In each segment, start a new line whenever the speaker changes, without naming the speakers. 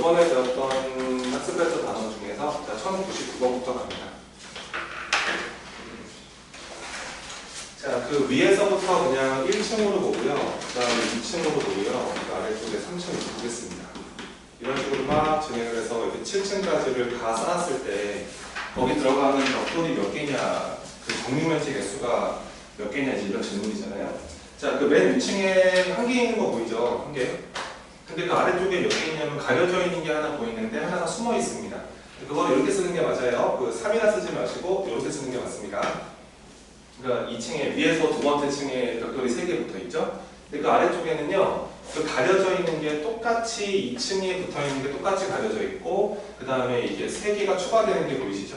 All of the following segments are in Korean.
저번에 배웠던 학습 벡터 단원 중에서 1099번부터 갑니다. 자, 그 위에서부터 그냥 1층으로 보고요. 그 다음에 2층으로 보고요. 그 아래쪽에 3층으로 보겠습니다. 이런 식으로 막 진행을 해서 이렇게 7층까지를 다 쌓았을 때 거기 들어가는 벽돌이 몇 개냐, 그 정육면체 개수가 몇 개냐 이런 질문이잖아요. 자, 그 맨 위층에 한 개 있는 거 보이죠? 한 개. 근데 그 아래쪽에 몇 개 있냐면 가려져 있는 게 하나 보이는데 하나가 숨어 있습니다. 그걸 이렇게 쓰는 게 맞아요. 그 3이라 쓰지 마시고 이렇게 쓰는 게 맞습니다. 그러니까 2층에 위에서 두 번째 층에 벽돌이 3개 붙어 있죠. 근데 그 아래쪽에는요, 그 가려져 있는 게 똑같이 2층에 붙어 있는 게 똑같이 가려져 있고, 그 다음에 이게 3개가 추가되는 게 보이시죠?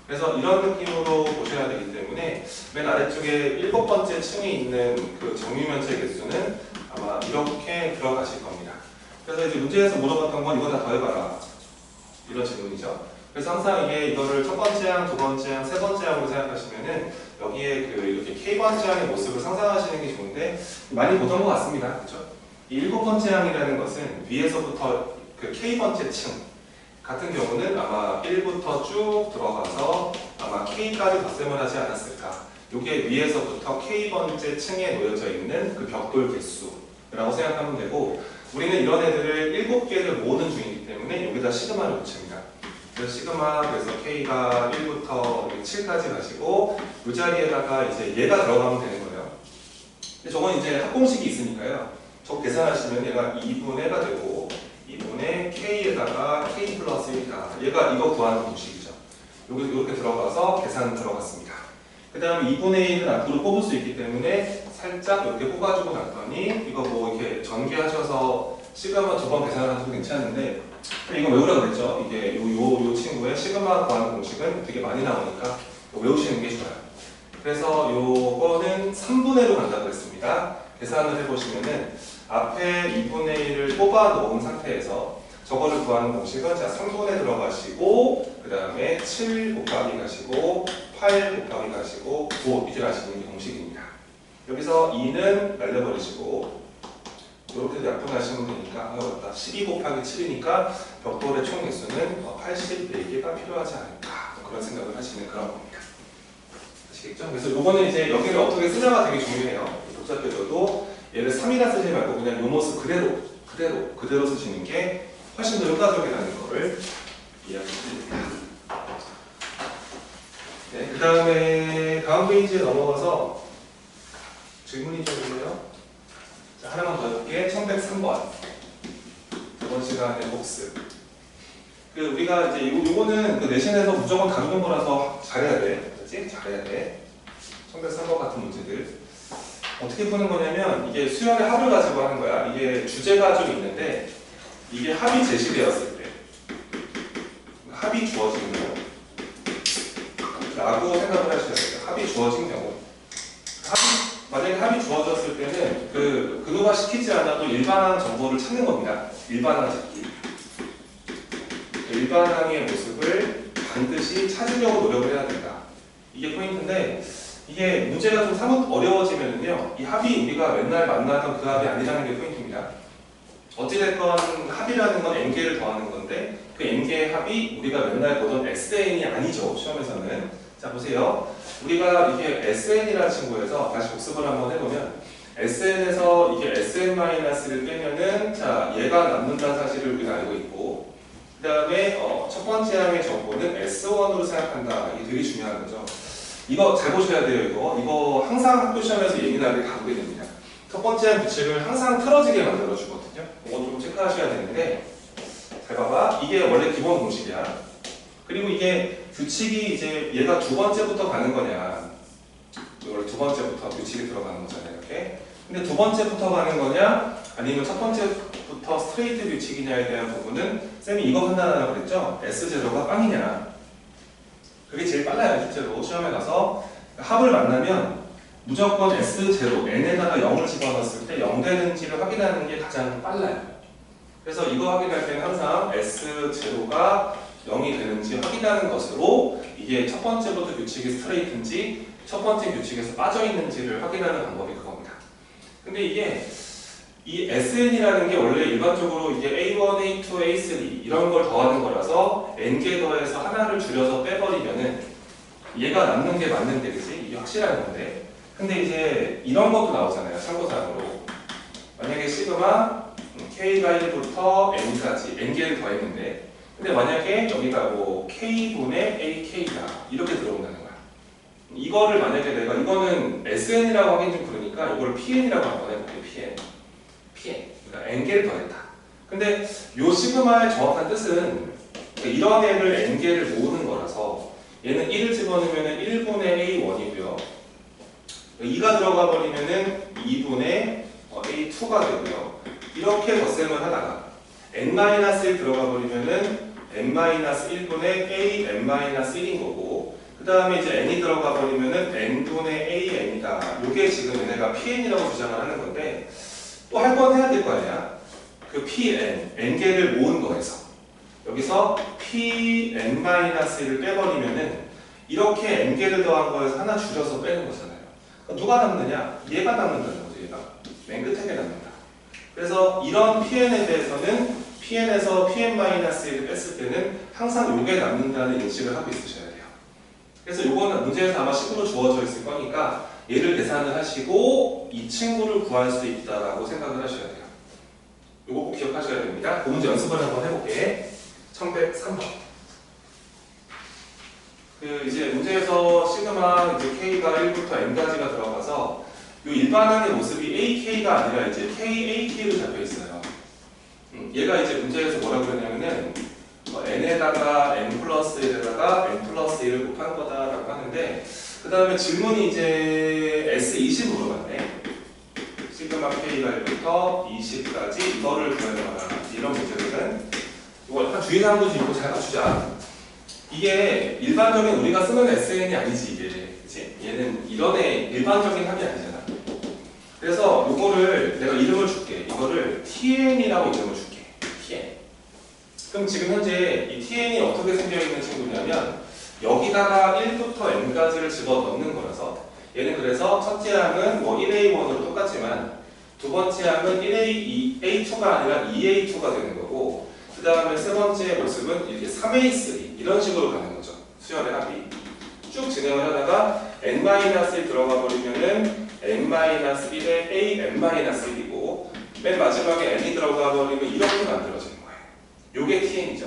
그래서 이런 느낌으로 보셔야 되기 때문에 맨 아래쪽에 7번째 층에 있는 그 정육면체 개수는 아마 이렇게 들어가실 겁니다. 그래서 이제 문제에서 물어봤던 건 이거 다 더해봐라, 이런 질문이죠. 그래서 항상 이거를 첫 번째 항, 두 번째 항, 세 번째 항으로 생각하시면은 여기에 그 이렇게 K번째 항의 모습을 상상하시는 게 좋은데 많이 보던 것 같습니다. 그렇죠? 이 7번째 항이라는 것은 위에서부터 그 K번째 층 같은 경우는 아마 1부터 쭉 들어가서 아마 K까지 덧셈을 하지 않았을까. 이게 위에서부터 K번째 층에 놓여져 있는 그 벽돌 개수라고 생각하면 되고, 우리는 이런 애들을 7개를 모으는 중이기 때문에 여기다 시그마를 붙입니다. 그래서 시그마, 그래서 K가 1부터 7까지 가시고 이 자리에다가 이제 얘가 들어가면 되는 거예요. 근데 저건 이제 합공식이 있으니까요. 저거 계산하시면 얘가 2분의 1가 되고 2분의 K에다가 K 플러스 1이다. 얘가 이거 구하는 공식이죠. 여기 이렇게 들어가서 계산 들어갔습니다. 그 다음에 2분의 1은 앞으로 뽑을 수 있기 때문에 살짝 이렇게 뽑아주고 났더니 이거 뭐 이렇게 전개하셔서 시그마 두 번 계산하셔도 괜찮은데 이거 외우라고 그랬죠. 이게 요 친구의 시그마 구하는 공식은 되게 많이 나오니까 외우시는 게 좋아요. 그래서 요거는 3분의 1로 간다고 했습니다. 계산을 해보시면은 앞에 2분의 1을 뽑아 놓은 상태에서 저거를 구하는 공식은 자 3분의 들어가시고 그 다음에 7 곱하기 가시고 8 곱하기 가시고 9 이렇게 가시는 게 공식입니다. 여기서 2는 날려버리시고 이렇게 약분하시면 되니까 12 곱하기 7이니까 벽돌의 총 개수는 84개가 필요하지 않을까, 그런 생각을 하시는 그런 겁니다. 아시겠죠? 그래서 이거는 이제 여기를 어떻게 쓰냐가 되게 중요해요. 복잡해져도 얘를 3이라 쓰지 말고 그냥 요 모습 그대로 쓰시는 게 훨씬 더 효과적이라는 거를 이야기드립니다. 네, 그 다음에 다음 페이지에 넘어가서 질문이 좀 있네요. 자, 하나만 더 해볼게. 1103번. 저번 시간의 복습. 그 우리가 이제 요거는 그 내신에서 무조건 다루는 거라서 잘해야 돼. 그렇지? 잘해야 돼. 1103번 같은 문제들. 어떻게 푸는 거냐면 이게 수열의 합을 가지고 하는 거야. 이게 주제가 좀 있는데 이게 합이 제시되었을 때 합이 주어진 경우 라고 생각을 하셔야 돼요. 합이 주어진 경우. 만약에 합이 주어졌을 때는 그거가 시키지 않아도 일반항 정보를 찾는 겁니다. 일반항 찾기. 일반항의 모습을 반드시 찾으려고 노력을 해야 된다. 이게 포인트인데 이게 문제가 좀 사뭇 어려워지면은요, 이 합이 우리가 맨날 만나던 그 합이 아니라는 게 포인트입니다. 어찌됐건 합이라는 건 n개를 더하는 건데 그 n개의 합이 우리가 맨날 보던 SN이 아니죠. 시험에서는. 자 보세요. 우리가 이게 SN이라는 친구에서 다시 복습을 한번 해보면 SN에서 이게 SN-를 빼면은 자 얘가 남는다는 사실을 우리가 알고 있고 그 다음에 첫 번째 항의 정보는 S1으로 생각한다. 이게 되게 중요한 거죠. 이거 잘 보셔야 돼요. 이거 항상 학교 시험에서 예민하게 다루게 됩니다. 첫 번째 항 규칙을 항상 틀어지게 만들어 주거든요. 이건 좀 체크하셔야 되는데 잘 봐봐. 이게 원래 기본 공식이야. 그리고 이게 규칙이 이제 얘가 두 번째부터 가는 거냐, 원래 두 번째부터 규칙이 들어가는 거잖아요. 이렇게. 근데 두 번째부터 가는 거냐, 아니면 첫 번째부터 스트레이트 규칙이냐에 대한 부분은 쌤이 이거 판단하라고 그랬죠. S0가 빵이냐. 그게 제일 빨라요. 실제로 시험에 가서 합을 만나면 무조건 S0, n에다가 0을 집어넣었을 때 0 되는지를 확인하는 게 가장 빨라요. 그래서 이거 확인할 때는 항상 S0가 0이 되는지 확인하는 것으로 이게 첫 번째부터 규칙이 스트레이트인지 첫 번째 규칙에서 빠져있는지를 확인하는 방법이 그겁니다. 근데 이게 이 SN이라는 게 원래 일반적으로 이게 A1, A2, A3 이런 걸 더하는 거라서 n개 더해서 하나를 줄여서 빼버리면은 얘가 남는 게 맞는데, 그치? 이게 확실한 건데. 근데 이제 이런 것도 나오잖아요, 참고사항으로. 만약에 시그마 K가 1부터 N까지 n개를 더했는데, 근데 만약에 여기가 뭐 K분의 AK다 이렇게 들어온다는 거야. 이거를 만약에 내가 이거는 SN이라고 하긴 좀 그러니까 이걸 PN이라고 한번 해볼게요. PN. 그러니까 n개를 더했다. 근데 요 시그마의 정확한 뜻은 이런 애를 n개를 모으는 거라서 얘는 1을 집어넣으면 1분의 A1이고요. 2가 들어가 버리면은 2분의 A2가 되고요. 이렇게 덧셈을 하다가 n-1 들어가 버리면은 n-1분의 an-1인 거고, 그 다음에 이제 n이 들어가 버리면은 n분의 an이다. 이게 지금 얘네가 pn이라고 주장을 하는 건데, 또 할 건 해야 될 거 아니야? 그 pn, n개를 모은 거에서 여기서 pn-1을 빼버리면은 이렇게 n개를 더한 거에서 하나 줄여서 빼는 거잖아요. 그러니까 누가 남느냐? 얘가 남는다는 거죠. 얘가 맨 끝에 남는다. 그래서 이런 pn에 대해서는 pn에서 pn-1을 뺐을 때는 항상 요게 남는다는 인식을 하고 있으셔야 돼요. 그래서 요거는 문제에서 아마 식으로 주어져 있을 거니까 얘를 계산을 하시고 이 친구를 구할 수 있다라고 생각을 하셔야 돼요. 요거 꼭 기억하셔야 됩니다. 그 문제 연습을 한번 해볼게. 1103번. 그 이제 문제에서 시그마 이제 K가 1부터 N까지가 들어가서 요 일반항의 모습이 AK가 아니라 이제 KAK로 잡혀 있어요. 얘가 이제 문제에서 뭐라고 그러냐면은 n에다가 n 플러스 1에다가 n 플러스 1을 곱한 거다라고 하는데, 그 다음에 질문이 이제 S20으로 갔네. 시그마 K가 1부터 20까지 이거를 구해봐라. 이런 문제들은 이거 한 주의사항도 좀 있고 잘 맞추자. 이게 일반적인 우리가 쓰는 SN이 아니지, 이게. 그치? 얘는 이런 애 일반적인 합이 아니잖아. 그래서 이거를 내가 이름을 줄게. 이거를 TN이라고 이름을 줄게. TN. 그럼 지금 현재 이 TN이 어떻게 생겨있는 친구냐면 여기다가 1부터 n까지를 집어넣는 거라서 얘는 그래서 첫째 항은 뭐 1A1으로 똑같지만 두 번째 항은 1A2가 아니라 2A2가 되는 거고, 그 다음에 세 번째 모습은 이렇게 3A3 이런 식으로 가는 거죠. 수열의 합이 쭉 진행을 하다가 n-1 들어가 버리면은 n-1의 an-1이고 맨 마지막에 n이 들어가 버리면 이렇게 만들어지는 거예요. 요게 TN이죠.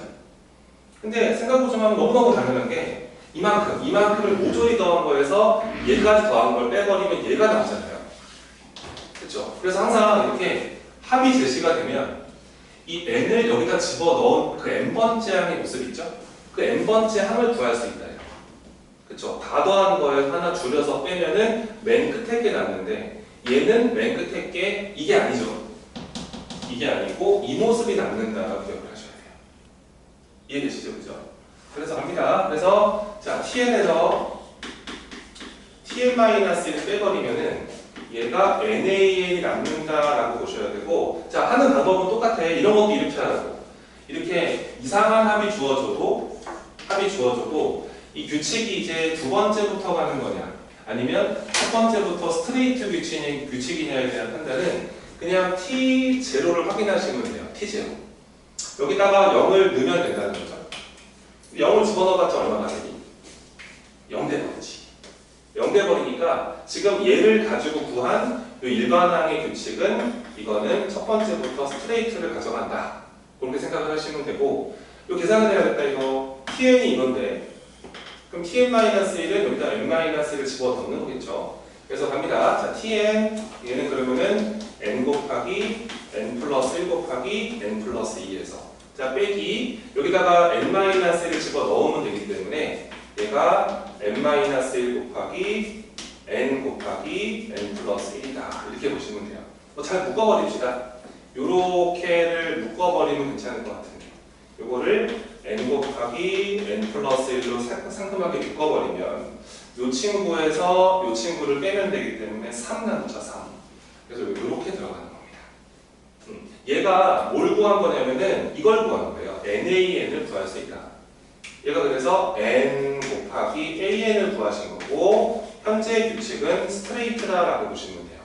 근데 생각보지만 너무너무 당연한 게 이만큼을 모조리 더한 거에서 얘까지 더한 걸 빼버리면 얘가 나오잖아요. 그렇죠? 그래서 항상 이렇게 합이 제시가 되면 이 n을 여기다 집어넣은 그 n번째 항의 모습 있죠? 그 n번째 항을 구할 수 있다. 그렇죠? 다 더한 거에 하나 줄여서 빼면은 맨 끝에 게 남는데 얘는 맨 끝에 게 이게 아니죠. 이게 아니고 이 모습이 남는다라고 기억을 하셔야 돼요. 이해되시죠? 그죠? 그래서 갑니다. 그래서 자 TN에서 TN-1을 빼버리면은 얘가 NaN이 남는다라고 보셔야 되고, 자 하는 방법은 똑같아. 이런 것도 이렇게 하라고. 이렇게 이상한 합이 주어져도 이 규칙이 이제 두 번째부터 가는 거냐 아니면 첫 번째부터 스트레이트 규칙이냐에 대한 판단은 그냥 T0를 확인하시면 돼요. T0. 여기다가 0을 넣으면 된다는 거죠. 0을 집어넣어봤자 얼마나 되니? 0 돼버리지. 0 돼버리니까 지금 얘를 가지고 구한 이 일반항의 규칙은 이거는 첫 번째부터 스트레이트를 가져간다. 그렇게 생각을 하시면 되고, 이 계산을 해야겠다. 이거 TN이 이건데 그럼 TN-1은 여기다 n-를 집어넣는 거겠죠. 그래서 갑니다. 자, TN 얘는 그러면은 n 곱하기 n 플러스 1 곱하기 n 플러스 2에서 자 빼기 여기다가 n-를 집어넣으면 되기 때문에 얘가 n-1 곱하기 n 곱하기 n 플러스 1이다. 이렇게 보시면 돼요. 잘 묶어버립시다. 요렇게를 묶어버리면 괜찮을 것 같은데 요거를 n 곱하기 n 플러스 1로 상큼하게 묶어버리면 요 친구에서 요 친구를 빼면 되기 때문에 3 나누자 3. 그래서 요렇게 들어가는 겁니다. 얘가 뭘 구한 거냐면은 이걸 구한 거예요. NaN을 구할 수 있다. 얘가 그래서 n 곱하기 an을 구하신 거고 현재 규칙은 스트레이트다라고 보시면 돼요.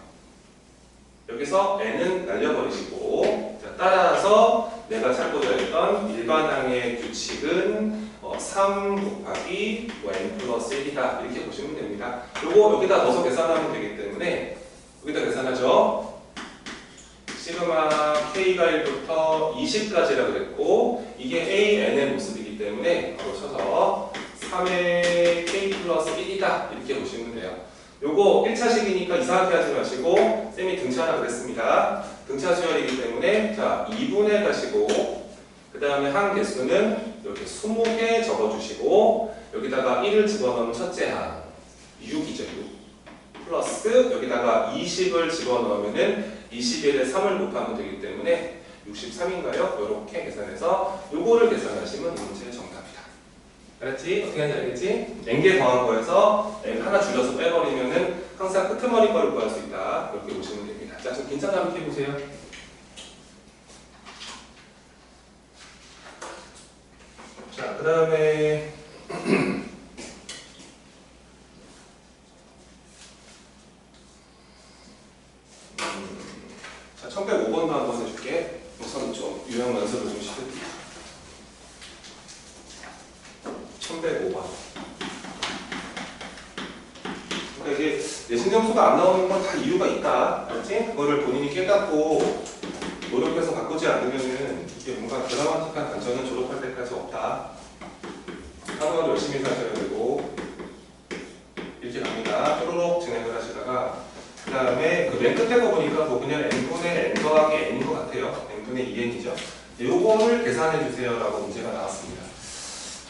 여기서 n은 날려버리시고, 자, 따라서 내가 찾고자 했던 일반항의 규칙은 3 곱하기 n 플러스 1이다. 이렇게 보시면 됩니다. 요거 여기다 넣어서 계산하면 되기 때문에 여기다 계산하죠. 시그마 k가 1부터 20까지라고 그랬고, 이게 an의 모습이기 때문에 바로 쳐서 3의 k 플러스 1이다. 이렇게 보시면 돼요. 요거 1차식이니까 이상하게 하지 마시고, 쌤이 등차라 그랬습니다. 등차 수열이기 때문에, 자, 2분의 가시고, 그 다음에 항 개수는 이렇게 20개 적어주시고, 여기다가 1을 집어넣으면 첫째 항, 6이죠, 6. 플러스, 여기다가 20을 집어넣으면은 21에 3을 곱하면 되기 때문에 63인가요? 이렇게 계산해서 요거를 계산하시면 이 문제의 정답이다. 알았지? 어떻게 하는지 알겠지? n개 더한 거에서 n 하나 줄여서 빼버리면은 항상 끄트머리 거를 구할 수 있다. 이렇게 보시면 됩니다. 자, 좀 긴장 함께 해보세요. 자, 그 다음에 자, 1105번도 한번 해줄게. 우선 좀 유형 연습을 좀 시켜드릴게요. 1105번. 그러니까 이게 내신 점수가 안 나오는 건 다 이유가 있다. 알지? 그거를 본인이 깨닫고 노력해서 바꾸지 않으면은 이게 뭔가 드라마틱한 단점은 졸업할 때까지 없다. 하루하루 열심히 사셔야 되고, 이렇게 갑니다. 쪼로록 진행을 하시다가, 그 다음에 그 맨 끝에 거 보니까 뭐 그냥 n분의 n 더하기 n인 것 같아요. n분의 2n이죠. 요거를 계산해 주세요라고 문제가 나왔습니다.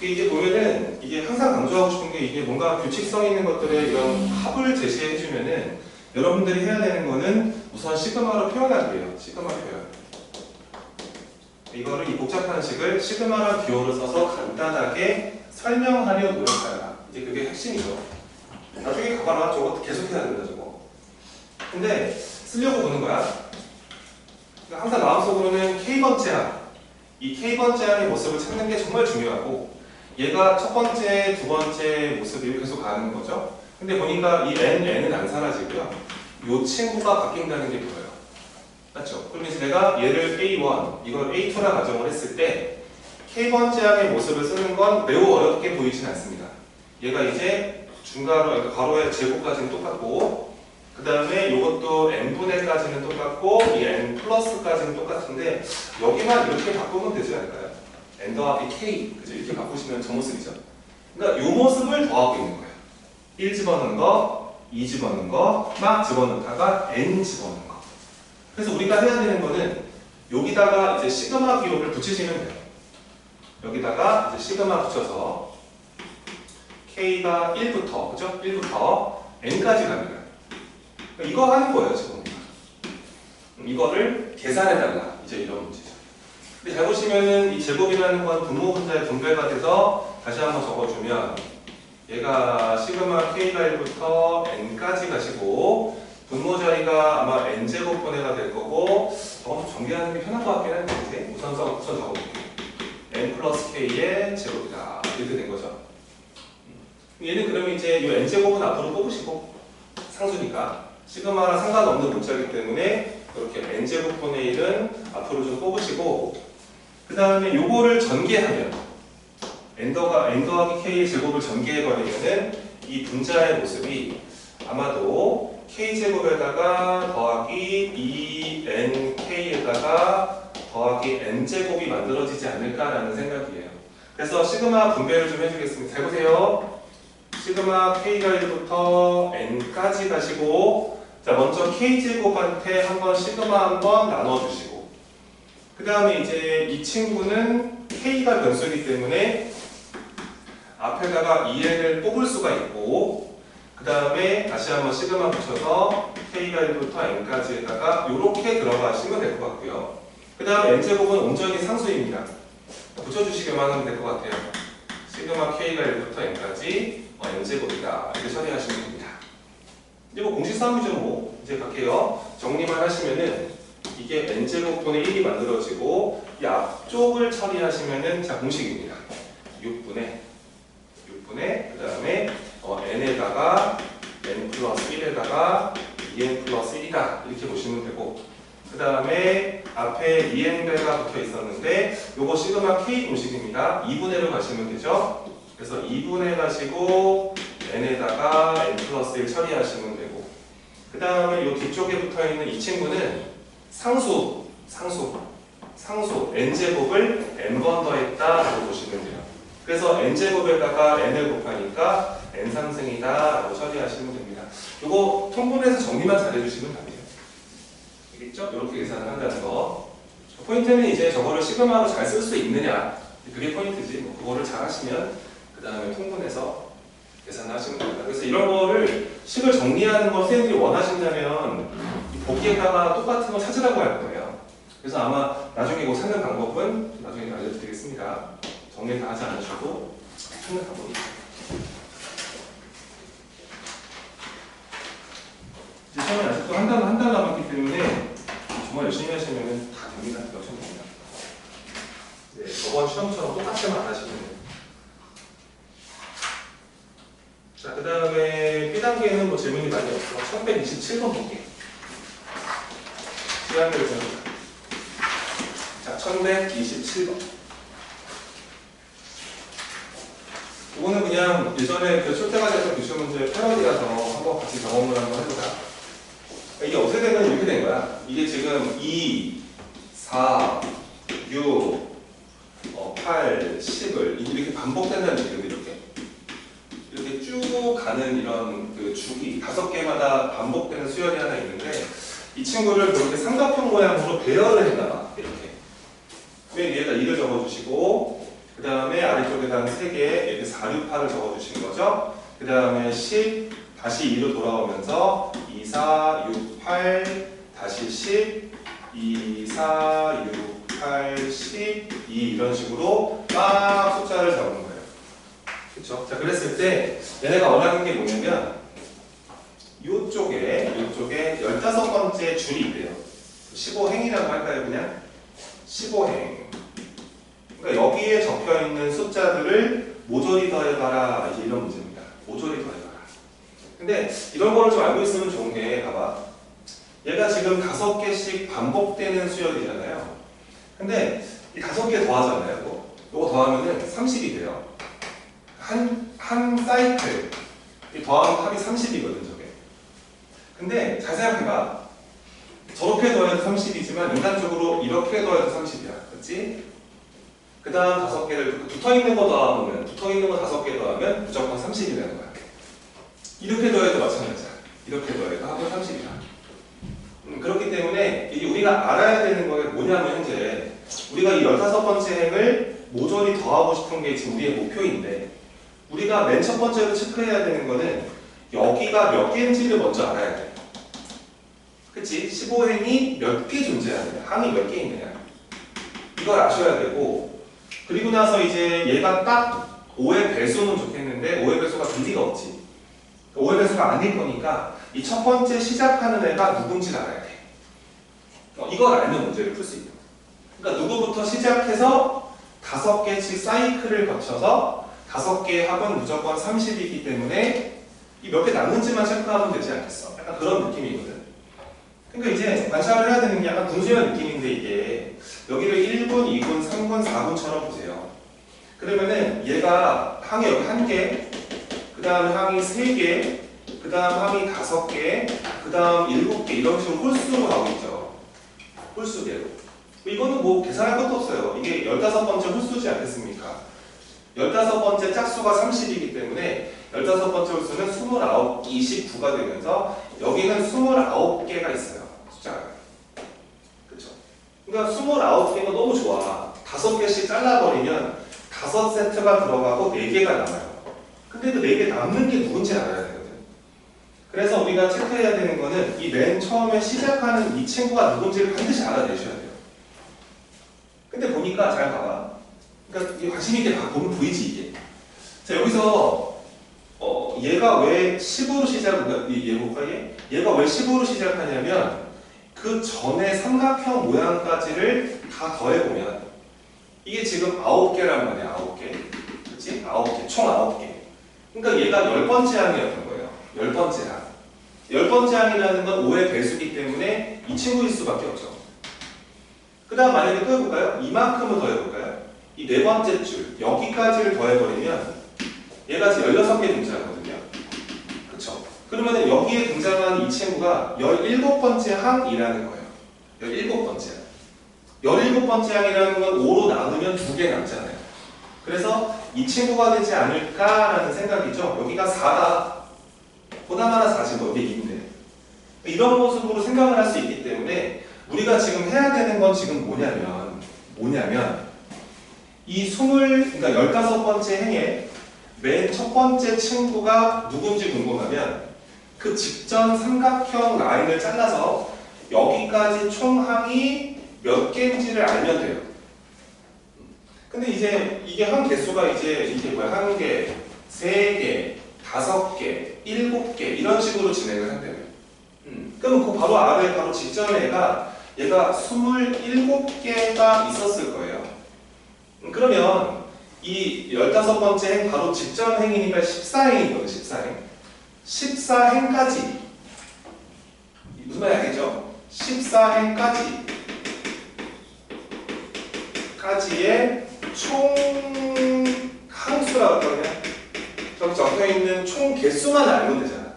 이게 보면은 이게 항상 강조하고 싶은 게 이게 뭔가 규칙성 있는 것들의 이런 합을 제시해 주면은 여러분들이 해야 되는 거는 우선 시그마로 표현하기예요. 시그마 표현. 이거를 이 복잡한 식을 시그마랑 기호를 써서 간단하게 설명하려 노력하라. 이제 그게 핵심이죠. 나중에 가봐라. 저거 계속 해야 된다 저거. 근데 쓰려고 보는 거야. 그러니까 항상 마음속으로는 K번째 항, 이 K번째 항의 모습을 찾는 게 정말 중요하고, 얘가 첫 번째, 두 번째 모습이 계속 가는 거죠. 근데 보니까 이 n은 안 사라지고요. 이 친구가 바뀐다는 게 보여요. 맞죠? 그럼 이제 내가 얘를 A1, 이걸 A2라 가정을 했을 때 K번째 항의 모습을 쓰는 건 매우 어렵게 보이진 않습니다. 얘가 이제 중괄호, 그러니까 가로의 제곱까지는 똑같고, 그 다음에 이것도 n분의까지는 똑같고, 이 n 플러스까지는 똑같은데 여기만 이렇게 바꾸면 되지 않을까요? n 더하기 k, 그죠? 이렇게 바꾸시면 저 모습이죠. 그러니까 이 모습을 더하고 있는 거예요. 1 집어넣은 거, 2 집어넣은 거, 막 집어넣다가 n 집어넣은 거. 그래서 우리가 해야 되는 거는 여기다가 이제 시그마 기호를 붙이시면 돼요. 여기다가 이제 시그마 붙여서 k가 1부터, 그죠? 1부터 n까지 갑니다. 이거 하는 거예요, 지금. 이거를 계산해달라. 이제 이런 문제죠. 근데 잘 보시면은 이 제곱이라는 건 분모 분자의 분배가 돼서 다시 한번 적어주면 얘가 시그마 k가 1부터 n까지 가시고 분모 자리가 아마 n제곱분해가 될 거고, 저건 좀 전개하는 게 편한 것 같긴 한데 우선 적어볼게요. n 플러스 k의 제곱이다. 이렇게 된 거죠. 얘는 그러면 이제 이 n제곱은 앞으로 뽑으시고, 상수니까 시그마랑 상관없는 문자이기 때문에 이렇게 n제곱분의 1은 앞으로 좀 뽑으시고, 그 다음에 요거를 전개하면 n 더하기 k의 제곱을 전개해버리면은 이 분자의 모습이 아마도 k제곱에다가 더하기 2nk에다가 더하기 n제곱이 만들어지지 않을까라는 생각이에요. 그래서 시그마 분배를 좀 해주겠습니다. 잘 보세요. 시그마 k가 1부터 n까지 가시고, 자, 먼저 k제곱한테 한번 시그마 한번 나눠주시고, 그 다음에 이제 이 친구는 k가 변수이기 때문에 앞에다가 2n을 뽑을 수가 있고, 그 다음에 다시 한번 시그마 붙여서 k가 1부터 n까지에다가 이렇게 들어가시면 될 것 같고요. 그 다음에 n제곱은 온전히 상수입니다. 붙여주시기만 하면 될 것 같아요. 시그마 k가 1부터 n까지 n제곱이다. 이렇게 처리하시면 됩니다. 이제 뭐 공식 싸움이죠. 뭐 이제 갈게요. 정리만 하시면은 이게 n제곱분의 1이 만들어지고, 이 앞쪽을 처리하시면은 자 공식입니다. 6분의 그 다음에 n에다가 n 플러스 1에다가 2n 플러스 1이다. 이렇게 보시면 되고, 다음에 앞에 EN배가 붙어 있었는데 요거 시그마 K 공식입니다. 2분의 1로 가시면 되죠. 그래서 2분의 가지고 n에다가 n 플러스 1 처리하시면 되고, 그 다음에 요 뒤쪽에 붙어 있는 이 친구는 상수 n제곱을 n번 더했다 라고 보시면 돼요. 그래서 n제곱에다가 n을 곱하니까 n상승이다 라고 처리하시면 됩니다. 요거 통분해서 정리만 잘 해주시면 답이에요. 알겠죠? 이렇게 계산을 한다는 거. 포인트는 이제 저거를 시그마로 잘 쓸 수 있느냐, 그게 포인트지. 뭐 그거를 잘 하시면 그 다음에 통분해서 계산을 하시면 됩니다. 그래서 이런 거를 식을 정리하는 걸 선생님들이 원하신다면 이 보기에다가 똑같은 거 찾으라고 할 거예요. 그래서 아마 나중에 이거 찾는 방법은 나중에 알려드리겠습니다. 정리 다 하지 않으셔도 찾는 방법이 있어요. 이제 시험을 아직도 한 달 남았기 때문에 정말 열심히 하시면 다 됩니다. 역시됩니다. 네, 저번 시험처럼 똑같이만 안 하시면 돼요. 자, 그 다음에 B단계는 뭐 질문이 많이 없어. 1127번 볼게요. B단계를 보입니다. 자, 1127번. 이거는 그냥 예전에 그 출제가 됐던 기출문제 패러디라서 한번 같이 경험을 한번 해보자. 이게 어떻게 되면 이렇게 된 거야. 이게 지금 2, 4, 6, 8, 10을 이렇게 반복된다는 얘기거든요. 이렇게 쭉 가는 이런 그 주기 5개마다 반복되는 수열이 하나 있는데, 이 친구를 그렇게 삼각형 모양으로 배열을 했나봐. 이렇게 맨 위에다 2를 적어주시고, 그 다음에 아래쪽에다 3개 이렇게 4, 6, 8을 적어주신 거죠. 그 다음에 10 다시 2로 돌아오면서 2, 4, 6, 8 다시 10 2, 4, 6, 8, 10 2 이런 식으로 막 숫자를 적은 거예요. 그렇죠? 자, 그랬을 때 얘네가 원하는 게 뭐냐면 요쪽에 15번째 줄이 있대요. 15행이라고 할까요? 그냥 15행. 그러니까 여기에 적혀있는 숫자들을 모조리 더해봐라, 이제 이런 문제입니다. 모조리 더해봐라. 근데 이런 거를 좀 알고 있으면 좋은 게, 봐봐, 얘가 지금 5개씩 반복되는 수열이잖아요. 근데 이 5개 더하잖아요. 이거 더하면은 30이 돼요. 한 사이클 더하면 합이 30이거든 저게. 근데 잘 생각해봐. 저렇게 더해도 30이지만 인간적으로 이렇게 더해도 30이야. 그렇지? 그 다음 5개를 붙어있는 거 더하면, 붙어있는 거 5개 더하면 무조건 30이라는 거야. 이렇게 더해도 마찬가지야. 이렇게 더해도 합은 30이야. 그렇기 때문에 이게 우리가 알아야 되는 게 뭐냐면, 현재 우리가 이 15번째 행을 모조리 더하고 싶은 게 지금 우리의 목표인데, 우리가 맨 첫 번째로 체크해야 되는 거는 여기가 몇 개인지를 먼저 알아야 돼. 그치? 15행이 몇 개 존재하느냐, 항이 몇 개 있느냐, 이걸 아셔야 되고, 그리고 나서 이제 얘가 딱 5의 배수면 좋겠는데 5의 배수가 될 리가 없지. 5의 배수가 아닐 거니까 이 첫 번째 시작하는 애가 누군지를 알아야 돼. 이걸 알면 문제를 풀 수 있다. 그러니까 누구부터 시작해서 5개씩 사이클을 거쳐서 5개의 합은 무조건 30이기 때문에 이 몇 개 남는지만 체크하면 되지 않겠어? 약간 그런 느낌이거든. 그러니까 이제 관찰을 해야 되는 게 약간 분수형 느낌인데, 이게 여기를 1분, 2분, 3분, 4분처럼 보세요. 그러면은 얘가 항이 여기 1개, 그 다음 항이 3개, 그 다음 항이 5개, 그 다음 7개, 이런 식으로 홀수로 가고 있죠. 홀수대로. 이거는 뭐 계산할 것도 없어요. 이게 15번째 홀수지 않겠습니까? 15번째 짝수가 30이기 때문에 15번째 홀수는 29, 29가 되면서 여기는 29개가 있어요. 숫자가. 그쵸? 그러니까 29개가 너무 좋아. 5개씩 잘라버리면 5세트가 들어가고 4개가 남아요. 근데 그 4개 남는 게 누군지 알아야 되거든. 그래서 우리가 체크해야 되는 거는 이 맨 처음에 시작하는 이 친구가 누군지를 반드시 알아내셔야 돼요. 근데 보니까 잘 봐봐. 그러니까 관심 있게 보면 보이지, 이게. 자, 여기서 얘가 왜 10으로 얘 볼까, 얘가 왜 10으로 시작하냐면 그 전에 삼각형 모양까지를 다 더해보면 이게 지금 9개란 말이야. 9개. 그치? 9개. 총 9개. 그러니까 얘가 10번째 항이었던 거예요. 10번째 항. 10번째 항이라는 건 5의 배수기 때문에 이 친구일 수밖에 없죠. 그 다음 만약에 또 해볼까요? 이만큼을 더 해볼까요? 이 네 번째 줄 여기까지를 더해버리면 얘가 지금 16개 등장하거든요. 그쵸? 그러면 여기에 등장하는 이 친구가 17번째 항이라는 거예요. 17번째 항. 17번째 항이라는 건 5로 나누면 2개 남잖아요. 그래서 이 친구가 되지 않을까라는 생각이죠. 여기가 4다. 보나마나 4지 뭐 여기 있네. 이런 모습으로 생각을 할 수 있기 때문에 우리가 지금 해야 되는 건 지금 뭐냐면 이 15번째 행에 맨 첫 번째 친구가 누군지 궁금하면 그 직전 삼각형 라인을 잘라서 여기까지 총 항이 몇 개인지를 알면 돼요. 근데 이제 이게 항 개수가 이게 뭐야? 1개, 3개, 5개, 7개 이런 식으로 진행을 한다면 그럼 그 바로 아래 바로 직전에 얘가 27개가 있었을 거예요. 그러면 이 15번째 행 바로 직전 행이니까 14행이거든요. 14행. 14행까지 무슨 말인지 알겠죠? 14행까지의 총 항수라고 하거든요. 저기 적혀있는 총 개수만 알면 되잖아.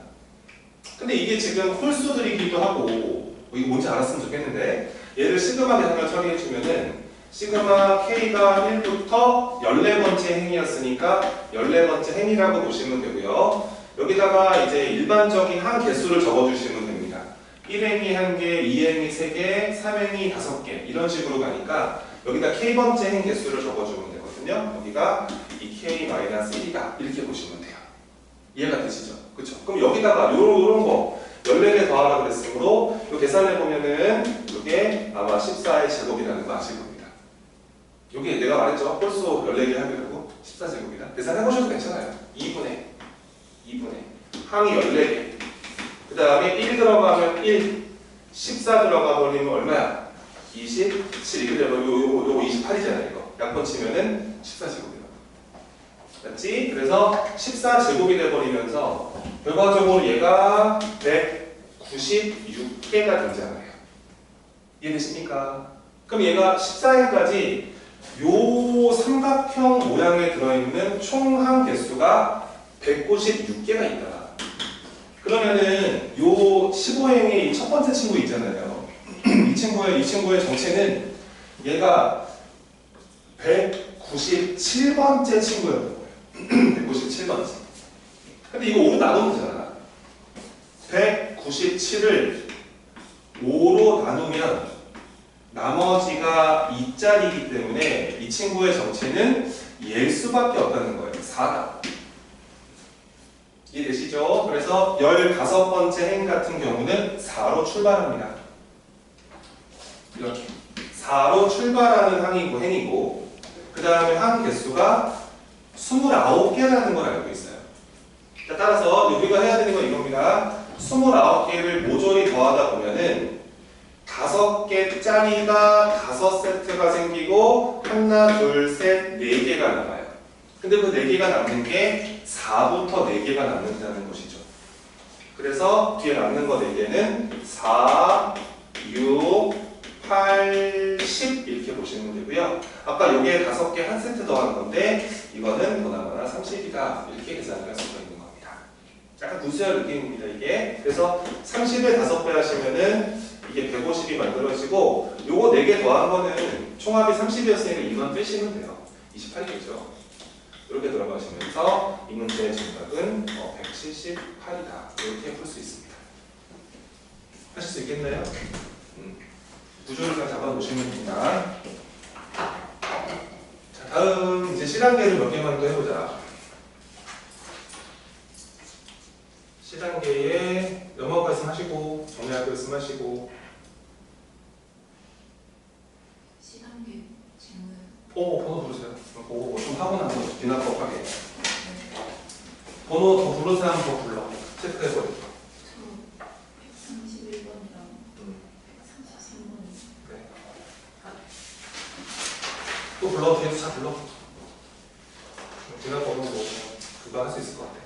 근데 이게 지금 홀수들이기도 하고 이거 뭔지 알았으면 좋겠는데 얘를 시그마 계산을 처리해주면은 시그마 K가 1부터 14번째 행이었으니까 14번째 행이라고 보시면 되고요. 여기다가 이제 일반적인 항 개수를 적어주시면 됩니다. 1행이 1개, 2행이 3개, 3행이 5개 이런 식으로 가니까 여기다 K번째 행 개수를 적어주면 되거든요. 여기가 이 K-1이다 이렇게 보시면 돼요. 이해가 되시죠? 그쵸? 그럼 여기다가 요런 거 14개 더하라 그랬으므로 요 계산해 보면은 이게 아마 14의 제곱이라는 거 아실 겁니다. 여기 내가 말했죠? 홀수 14개 하기라고 14제곱이다. 계산해 보셔도 괜찮아요. 2분의 항이 14개. 그 다음에 1 들어가면 1, 14 들어가 버리면 얼마야? 27. 그래, 요거 28이잖아요. 이거. 약분 치면은 14제곱이라고. 맞지? 그래서 14제곱이 돼버리면서 결과적으로 얘가 196개가 등장해요. 이해되십니까? 그럼 얘가 14행까지 요 삼각형 모양에 들어있는 총 항 개수가 196개가 있다. 그러면은 요 15행의 첫 번째 친구 있잖아요. 이 친구의 정체는 얘가 197번째 친구였던 거예요. 197번째. 근데 이거 5로 나누면 되잖아. 197을 5로 나누면 나머지가 2짜리이기 때문에 이 친구의 정체는 얘일 수밖에 없다는 거예요. 4다. 이해되시죠? 그래서 15번째 행 같은 경우는 4로 출발합니다. 이렇게 4로 출발하는 행이고 그 다음에 항 개수가 29개라는 걸 알고 있어요. 자, 따라서 우리가 해야 되는 건 이겁니다. 29개를 모조리 더하다 보면은 5개짜리가 5세트가 생기고 하나, 둘, 셋, 4개가 남아요. 근데 그 4개가 남는 게 4부터 4개가 남는다는 것이죠. 그래서 뒤에 남는 거 4개는 4, 6, 8, 10 이렇게 보시면 되고요. 아까 요게 5개 한 세트 더한 건데 이거는 보나마나 30이다 이렇게 계산을 할 수가 있는 겁니다. 약간 구수한 느낌입니다 이게. 그래서 30에 5배 하시면은 이게 150이 만들어지고 요거 4개 더한 거는 총합이 30이었으니까 이건 빼시면 돼요. 28이겠죠. 이렇게 들어가시면서 이 문제의 정답은 178이다. 이렇게 풀 수 있습니다. 하실 수 있겠나요? 구조를 잘 잡아놓으시면 됩니다. 자, 다음 이제 실한계를 몇 개만 더 해보자. 실한계에 영어 말씀하시고 정리할 말씀하시고.
실한계 질문.
번호 부르세요. 그거 좀 하고 나서 비나법하게. 번호 더 부르세요. 하면 더 불러. 체크해버려.
저 131번이랑 133번.
그래. 또 불러. 계속 잘 불러. 비나법은 뭐 그거 할 수 있을 것 같아.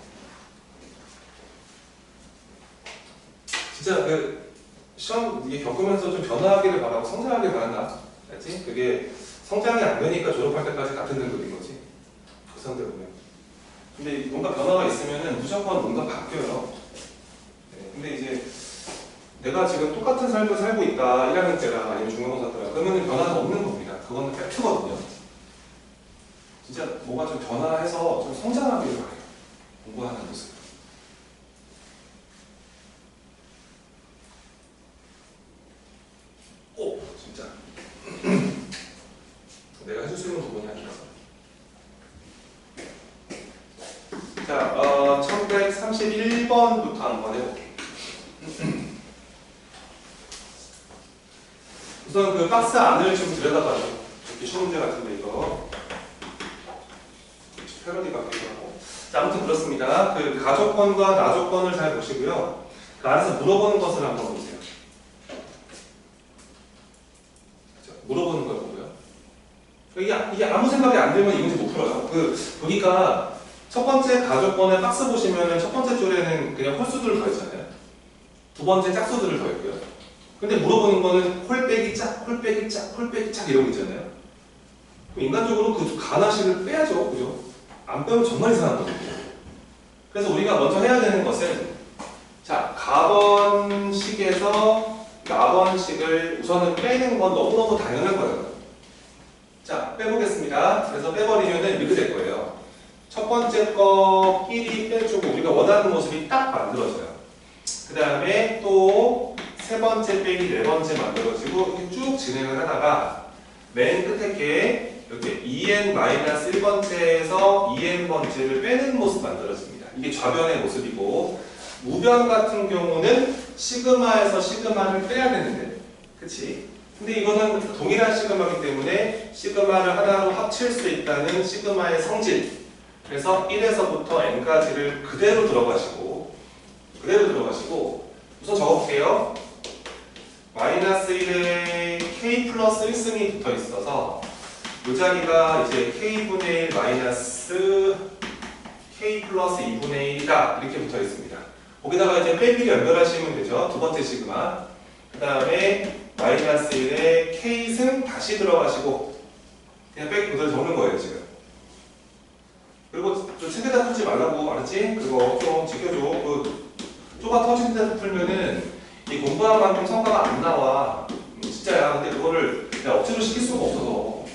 진짜 그 시험 이게 겪으면서 좀 변화하기를 바라고 성장하길 바란다. 알지? 그게 성장이 안 되니까 졸업할 때까지 같은 등급인 거지. 그 상대로는. 근데 뭔가 변화가 있으면은 무조건 뭔가 바뀌어요. 네, 근데 이제 내가 지금 똑같은 삶을 살고 있다, 1학년 때랑 아니면 중간고사 때랑, 그러면 변화가 없는 겁니다. 그거는 팩트거든요. 진짜 뭐가 좀 변화해서 좀 성장하기를 바래요. 공부하는 모습. 오! 진짜. 내가 해줄 수 있는 부분이 아니라서. 자, 1131번부터 한번 해볼게요. 우선 그 박스 안을 좀 들여다봐요. 이렇게 쉬운 문제 같은데 이거 패러디 같기도 하고. 자, 아무튼 그렇습니다. 그 가조건과 나조건을 잘 보시고요. 그 안에서 물어보는 것을 한번 보세요. 그렇죠? 물어보는 걸 보고요. 이게 아무 생각이 안 들면 이 문제 못 풀어요. 보니까 첫 번째 가조건의 박스 보시면은 첫 번째 줄에는 그냥 홀수들을 더했잖아요. 두 번째 짝수들을 더했고요. 근데 물어보는 거는 홀 빼기 짝, 홀 빼기 짝, 홀 빼기 짝 이런 거 있잖아요. 인간적으로 그 가나식을 빼야죠. 그죠? 안 빼면 정말 이상한 거거든요. 그래서 우리가 먼저 해야 되는 것은 자, 가번식에서 나번식을 우선은 빼는 건 너무너무 당연한 거예요. 자, 빼보겠습니다. 그래서 빼버리면은 이렇게 될 거예요. 첫 번째 거 끼리 빼주고 우리가 원하는 모습이 딱 만들어져요. 그 다음에 또 세 번째 빼기 네 번째 만들어지고 이렇게 쭉 진행을 하다가 맨 끝에 게 이렇게 2n-1번째에서 2n번째를 빼는 모습 만들어집니다. 이게 좌변의 모습이고 우변 같은 경우는 시그마에서 시그마를 빼야 되는데 그치? 근데 이거는 동일한 시그마이기 때문에 시그마를 하나로 합칠 수 있다는 시그마의 성질. 그래서 1에서부터 n까지를 그대로 들어가시고 우선 적어볼게요. 마이너스 1에 k 플러스 1승이 붙어 있어서 이 자리가 이제 k분의 1 마이너스 k 플러스 2분의 1이다 이렇게 붙어 있습니다. 거기다가 이제 빼기를 연결하시면 되죠. 두 번째 시그마. 그 다음에 마이너스 1에 k승 다시 들어가시고 그냥 빼기 그대로 적는 거예요 지금. 그리고 저 책에다 풀지 말라고 알았지? 그거 좀 지켜줘. 좁아 터진 데서 풀면은 이 공부한 만큼 성과가 안 나와. 진짜야. 근데 그거를 내가 억지로 시킬 수가 없어서.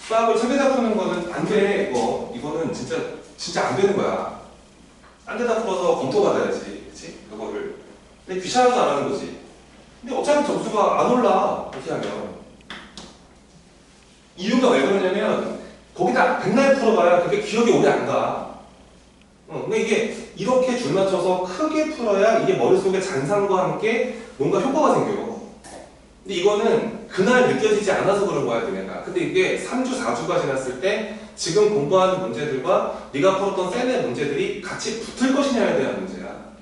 수학을 책에다 푸는 거는 안 돼. 이거는 진짜 안 되는 거야. 딴 데다 풀어서 검토받아야지. 그치? 그거를. 근데 귀찮아서 안 하는 거지. 근데 어차피 점수가 안 올라. 그렇게 하면. 이유가 왜 그러냐면 거기다 백날 풀어봐야 그게 기억이 오래 안 가. 근데 이게 이렇게 줄 맞춰서 크게 풀어야 이게 머릿속에 잔상과 함께 뭔가 효과가 생겨요. 근데 이거는 그날 느껴지지 않아서 그런 거야, 내가. 근데 이게 3주, 4주가 지났을 때 지금 공부하는 문제들과 네가 풀었던 쌤의 문제들이 같이 붙을 것이냐에 대한 문제야.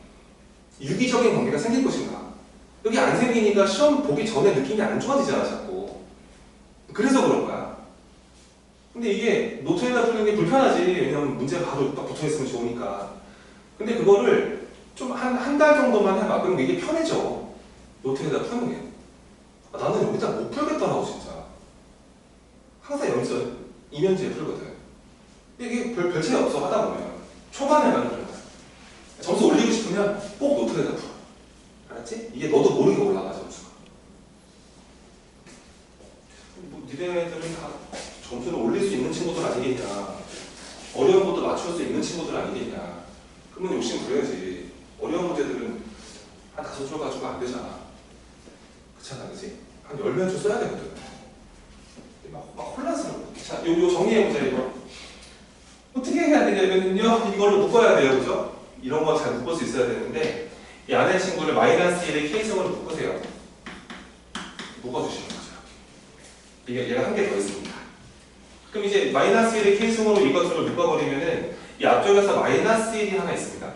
유기적인 관계가 생길 것인가. 여기 안 생기니까 시험 보기 전에 느낌이 안 좋아지잖아, 자꾸. 그래서 그런 거야. 근데 이게 노트에다 푸는 게 불편하지. 왜냐면 문제가 바로 딱 붙어있으면 좋으니까. 근데 그거를 좀 한 달 정도만 해봐. 그럼 이게 편해져. 노트에다 푸는 게. 나는 여기다 못 풀겠더라고, 진짜. 항상 여기서 이면지에 풀거든. 근데 이게 별 차이 없어, 하다 보면. 초반에만 그런 거야. 점수 올리고 싶으면 꼭 노트에다 풀어. 알았지? 이게 너도 모르게 올라가, 점수가. 니네들은 다 점수를 올릴 수 있는 친구들 아니겠냐. 어려운 것도 맞출 수 있는 친구들 아니겠냐. 그러면 욕심 부려야지. 어려운 문제들은 한 5줄 가지고 안 되잖아. 그렇잖아, 그치? 한 10몇 줄 써야 되거든. 막 혼란스러워. 자, 요 정리해보자, 이거. 어떻게 해야 되냐면요. 이걸로 묶어야 돼요, 그죠? 이런 거 잘 묶을 수 있어야 되는데, 이 안에 친구를 마이너스 1의 K승으로 묶으세요. 묶어주시는 거죠. 얘가 한 개 더 있습니다. 그럼 이제 마이너스 1의 K승으로 이것으로 묶어버리면은 이 앞쪽에서 마이너스 1이 하나 있습니다.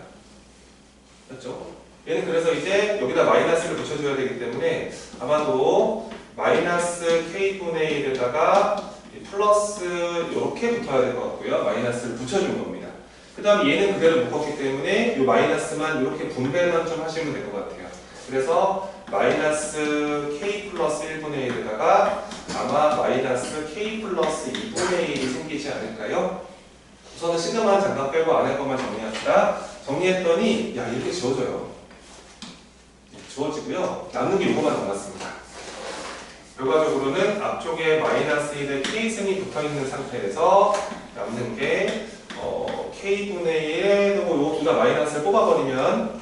맞죠? 얘는 그래서 이제 여기다 마이너스를 붙여줘야 되기 때문에 아마도 마이너스 K분의 1에다가 플러스 이렇게 붙어야 될 것 같고요. 마이너스를 붙여준 겁니다. 그 다음 얘는 그대로 묶었기 때문에 이 마이너스만 이렇게 분배만 좀 하시면 될 것 같아요. 그래서 마이너스 K 플러스 1분의 1에다가 아마 마이너스 k 플러스 2분의 1이 생기지 않을까요? 우선은 시그마 잠깐 빼고 안에 것만 정리합시다. 정리했더니 야 이렇게 지워져요. 지워지고요. 남는 게 이거만 남았습니다. 결과적으로는 앞쪽에 마이너스 1의 k승이 붙어있는 상태에서 남는 게 k분의 1에 요 둘 다 마이너스를 뽑아버리면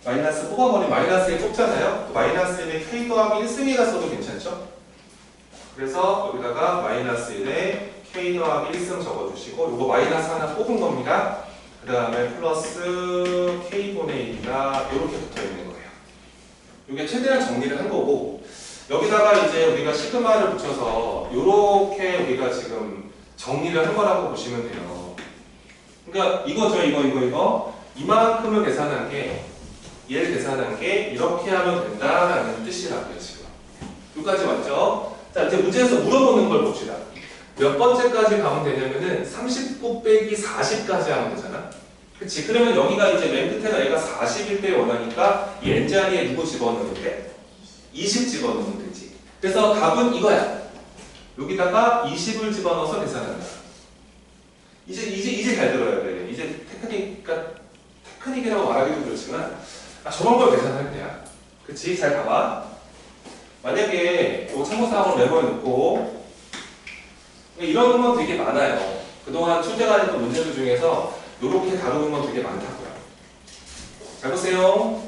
마이너스 1 뽑잖아요. 그 마이너스 1에 k 더하기 1승이가 써도 괜찮죠? 그래서 여기다가 마이너스 1에 k 더하기 1승 적어주시고 요거 마이너스 하나 뽑은 겁니다. 그 다음에 플러스 k분의 1이가 이렇게 붙어있는 거예요. 이게 최대한 정리를 한 거고 여기다가 이제 우리가 시그마를 붙여서 이렇게 우리가 지금 정리를 한 거라고 보시면 돼요. 그러니까 이거죠, 이거. 이만큼을 계산한 게 얘를 계산한 게 이렇게 하면 된다라는 뜻이라고요, 지금. 여기까지 맞죠? 자, 이제 문제에서 물어보는 걸 봅시다. 몇 번째까지 가면 되냐면은 39 빼기 40까지 하면 되잖아. 그치? 그러면 여기가 이제 맨 끝에가 얘가 40일 때 원하니까 이 n자리에 누구 집어넣으면 돼? 20 집어넣으면 되지. 그래서 답은 이거야. 여기다가 20을 집어넣어서 계산한다. 이제 잘 들어야 돼. 이제 테크닉이라고 말하기도 그렇지만 저런 걸 계산할 때야. 그치? 잘 봐봐. 만약에 참고사항을 메모해 놓고 이런 건 되게 많아요. 그동안 출제가 됐던 문제들 중에서 이렇게 다루는 건 되게 많다고요. 잘 보세요.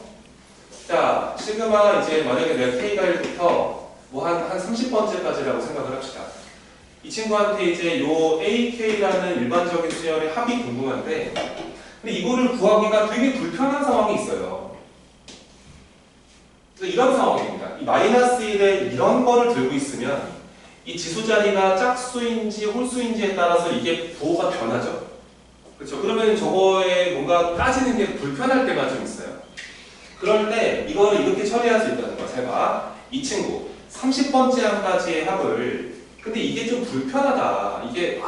자, 시그마 이제 만약에 내가 K가 1부터 뭐 한 30번째까지라고 생각을 합시다. 이 친구한테 이제 요 AK라는 일반적인 수열의 합이 궁금한데 근데 이거를 구하기가 되게 불편한 상황이 있어요. 그래서 이런 상황입니다. 이 마이너스 1에 이런 거를 들고 있으면 이 지수 자리가 짝수인지 홀수인지에 따라서 이게 부호가 변하죠. 그렇죠? 그러면 저거에 뭔가 따지는 게 불편할 때가 좀 있어요. 그럴 때 이거를 이렇게 처리할 수 있다는 거야. 잘 봐. 이 친구 30번째 항까지의 합을 근데 이게 좀 불편하다. 이게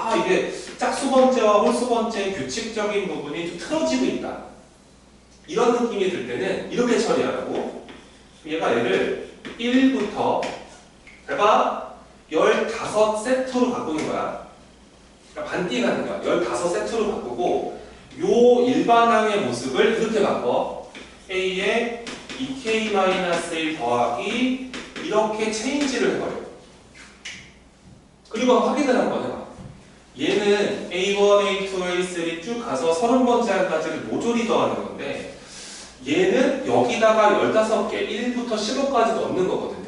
짝수번째와 홀수번째의 규칙적인 부분이 좀 틀어지고 있다. 이런 느낌이 들 때는 이렇게 처리하라고. 얘가 얘를 1부터 잘 봐. 15세트로 바꾸는 거야. 그러니까 반띵하는 거야. 15세트로 바꾸고 요 일반항의 모습을 이렇게 바꿔. A에 2K-1 더하기 이렇게 체인지를 해버려. 그리고 확인을 한번 해봐. 얘는 A1, A2, A3 쭉 가서 30번째 항까지를 모조리 더하는 건데 얘는 여기다가 15개, 1부터 15까지 넣는 거거든요.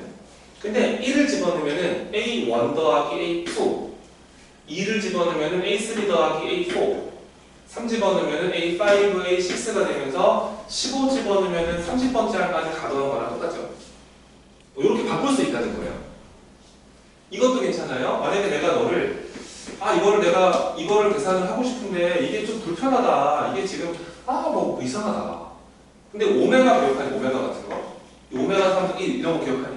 근데 1을 집어넣으면 A1 더하기 A2 2를 집어넣으면 A3 더하기 A4 3 집어넣으면 A5, A6가 되면서 15 집어넣으면 30번째 항까지 다 더한 거랑 똑같죠. 이렇게 바꿀 수 있다는 거예요. 이것도 괜찮아요. 만약에 내가 너를 이거를 계산을 하고 싶은데 이게 좀 불편하다. 이게 지금 뭐 이상하다. 근데 오메가 기억하니? 오메가 같은 거? 오메가 3, 1 이런 거 기억하니?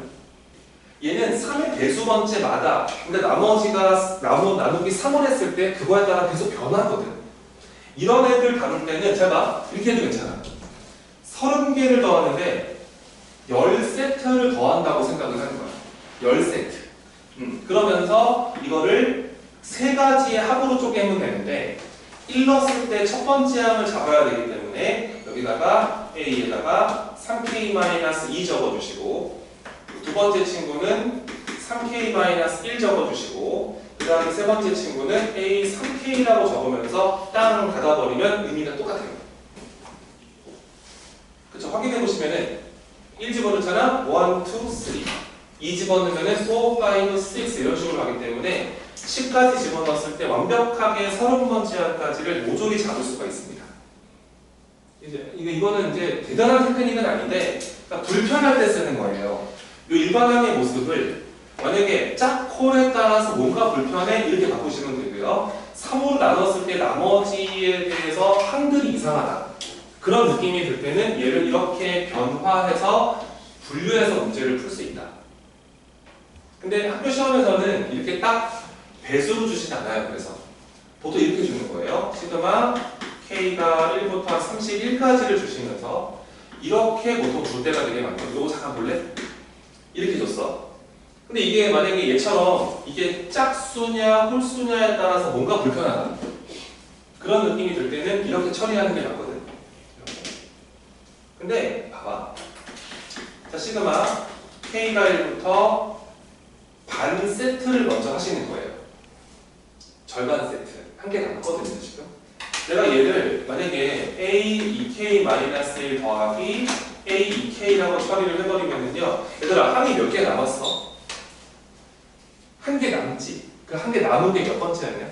얘는 3의 배수번째마다 근데 나머지가 나누기 3을 했을 때 그거에 따라 계속 변하거든. 이런 애들 다룰 때는 잘 봐. 이렇게 해도 괜찮아. 30개를 더하는데 10세트를 더한다고 생각을 하는 거야. 10세트. 그러면서 이거를 세 가지의 합으로 쪼개면 되는데 1 넣었을 때 첫 번째 항을 잡아야 되기 때문에 여기다가 A에다가 3K-2 적어주시고 두 번째 친구는 3K-1 적어주시고 그 다음에 세 번째 친구는 A3K라고 적으면서 땅 닫아버리면 의미가 똑같아요. 그쵸? 확인해보시면은 1 집어넣잖아? 1, 2, 3 2 집어넣으면은 4, 5, 6 이런 식으로 하기 때문에 10까지 집어넣었을 때 완벽하게 30번째 항까지를 모조리 잡을 수가 있습니다. 이거는 이제 대단한 테크닉은 아닌데 그러니까 불편할 때 쓰는 거예요. 이 일반항의 모습을 만약에 짝콜에 따라서 뭔가 불편해 이렇게 바꾸시면 되고요. 3으로 나눴을 때 나머지에 대해서 항들이 이상하다. 그런 느낌이 들 때는 얘를 이렇게 변화해서 분류해서 문제를 풀 수 있다. 근데 학교 시험에서는 이렇게 딱 배수로 주진 않아요. 그래서 보통 이렇게 주는 거예요. 시그마 K가 1부터 31까지를 주시면서 이렇게 보통 줄 때가 되게 많거든요. 이거 잠깐 볼래? 이렇게 줬어.
근데 이게 만약에 얘처럼 이게 짝수냐 홀수냐에 따라서 뭔가 불편하다. 그런 느낌이 들 때는 이렇게 처리하는 게 낫거든. 근데 봐봐. 자, 시그마 K가 1부터 반 세트를 먼저 하시는 거예요. 절반 세트. 한 개 남았거든요, 지금. 내가 얘를 만약에 A 2K-1 더하기 A 2K라고 처리를 해버리면은요, 얘들아, 항이 몇 개 남았어? 한 개 남지. 그 한 개 남은 게 몇 번째냐?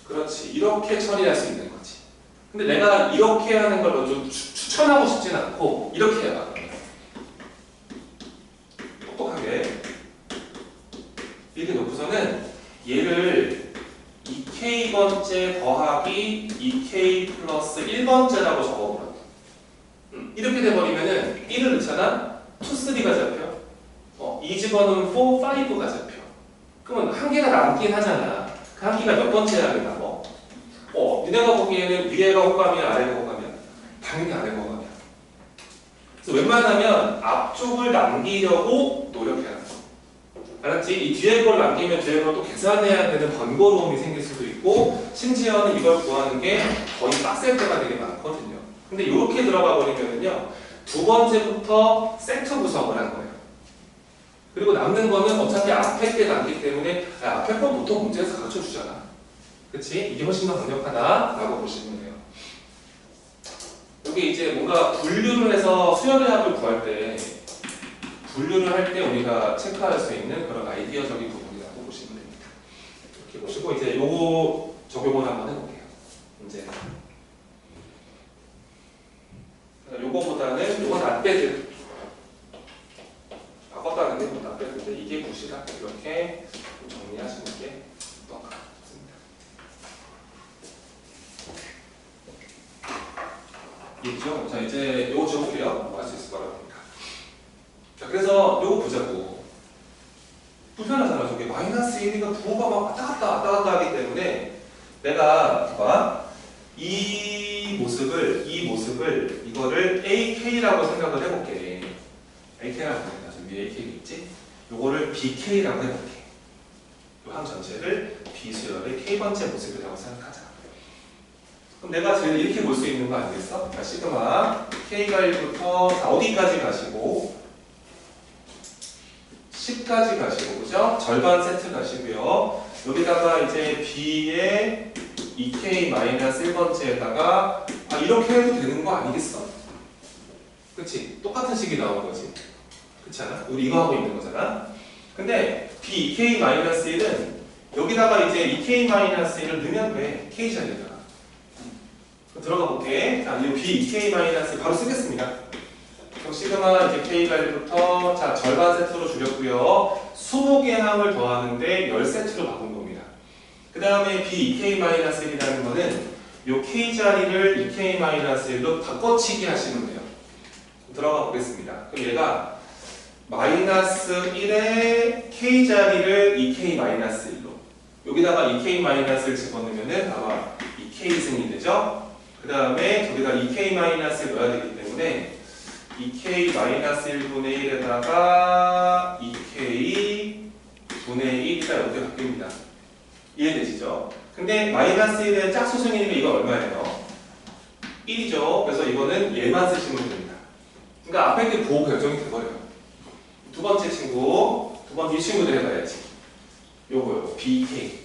그렇지. 이렇게 처리할 수 있는 거지. 근데 내가 이렇게 하는 걸 좀 추천하고 싶진 않고, 이렇게 해봐. 똑똑하게. 이렇게 놓고서는 얘를 2K번째 더하기 2K 플러스 1번째라고 적어보라. 이렇게 돼버리면은 1을 넣잖아? 2, 3가 잡혀. 이 집어넣으면 4, 5가 잡혀. 그러면 한 개가 남긴 하잖아. 그 한 개가 몇 번째야 남어? 니네가 보기에는 위에가 호감이야, 아래가 호감이야? 당연히 아래가 호감이야. 그래서 웬만하면 앞쪽을 남기려고 노력해라. 알았지? 이 뒤에 걸 남기면 뒤에 걸 또 계산해야 되는 번거로움이 생길 수도 있고, 심지어는 이걸 구하는 게 거의 빡셀 때가 되게 많거든요. 근데 이렇게 들어가 버리면은요, 두 번째부터 세트 구성을 한 거예요. 그리고 남는 거는 어차피 앞에 게 남기 때문에 앞에 건 보통 문제에서 가르쳐 주잖아. 그치? 이게 훨씬 더 강력하다라고 보시면 돼요. 여기 이제 뭔가 분류를 해서 수열의 합을 구할 때, 분류를 할 때 우리가 체크할 수 있는 그런 아이디어적인 부분이라고 보시면 됩니다. 이렇게 보시고 이제 요거 적용을 한번 해볼게요. 이제 요거보다는 요건 안 빼드. 바꿨다는 게 뭐 안 빼드인데 이게 굿이다. 이렇게 정리하시는 게 어떨까 싶습니다. 이해죠? 자, 이제 요거 지워볼게요. 뭐 할 수 있을 거라고 합니다. 자, 그래서 요거 보자고. 불편하잖아. 저게 마이너스 1이니까 부호가 막 왔다 갔다 하기 때문에 내가 봐봐. 이 모습을 이거를 AK라고 생각을 해볼게. AK라고 생각해. 위에 AK가 있지? 요거를 BK라고 해볼게. 요 함 전체를 B수열의 K번째 모습이라고 생각하자. 그럼 내가 지금 이렇게 볼 수 있는 거 아니겠어? 자, 시그마 K가 1부터 어디까지 가시고 10까지 가시고, 그죠? 절반 세트 가시고요. 여기다가 이제 B의 2K-1번째에다가 이렇게 해도 되는 거 아니겠어? 그치? 똑같은 식이 나온 거지. 그렇지 않아? 우리 이거 하고 있는 거잖아. 근데 B 2K-1은 여기다가 이제 2K-1을 넣으면 돼. K 자리에다가. 들어가 볼게. 자, 이 B 2K- 바로 쓰겠습니다. 그럼 시그마 이제 K가 1부터 자, 절반 세트로 줄였고요. 20개 항을 더하는데 10세트로 바꾼 겁니다. 그 다음에 B 2K-1이라는 거는 요 K 자리를 2K-1로 바꿔치기 하시면 돼요. 들어가 보겠습니다. 그럼 얘가 마이너스 1의 K 자리를 2K-1로 여기다가 2K-를 집어넣으면은 아마 2K승이 되죠? 그 다음에 저기다 2K-을 넣어야 되기 때문에 2K-1분의 1에다가 2K 분의 1이다 이렇게 바뀝니다. 이해되시죠? 근데 마이너스 1의 짝수승이니까 이거 얼마예요? 1이죠. 그래서 이거는 얘만 쓰시면 됩니다. 그러니까 앞에 게 보호 결정이 돼버려요. 두 번째 친구, 이 친구들 해봐야지. 요거요, BK.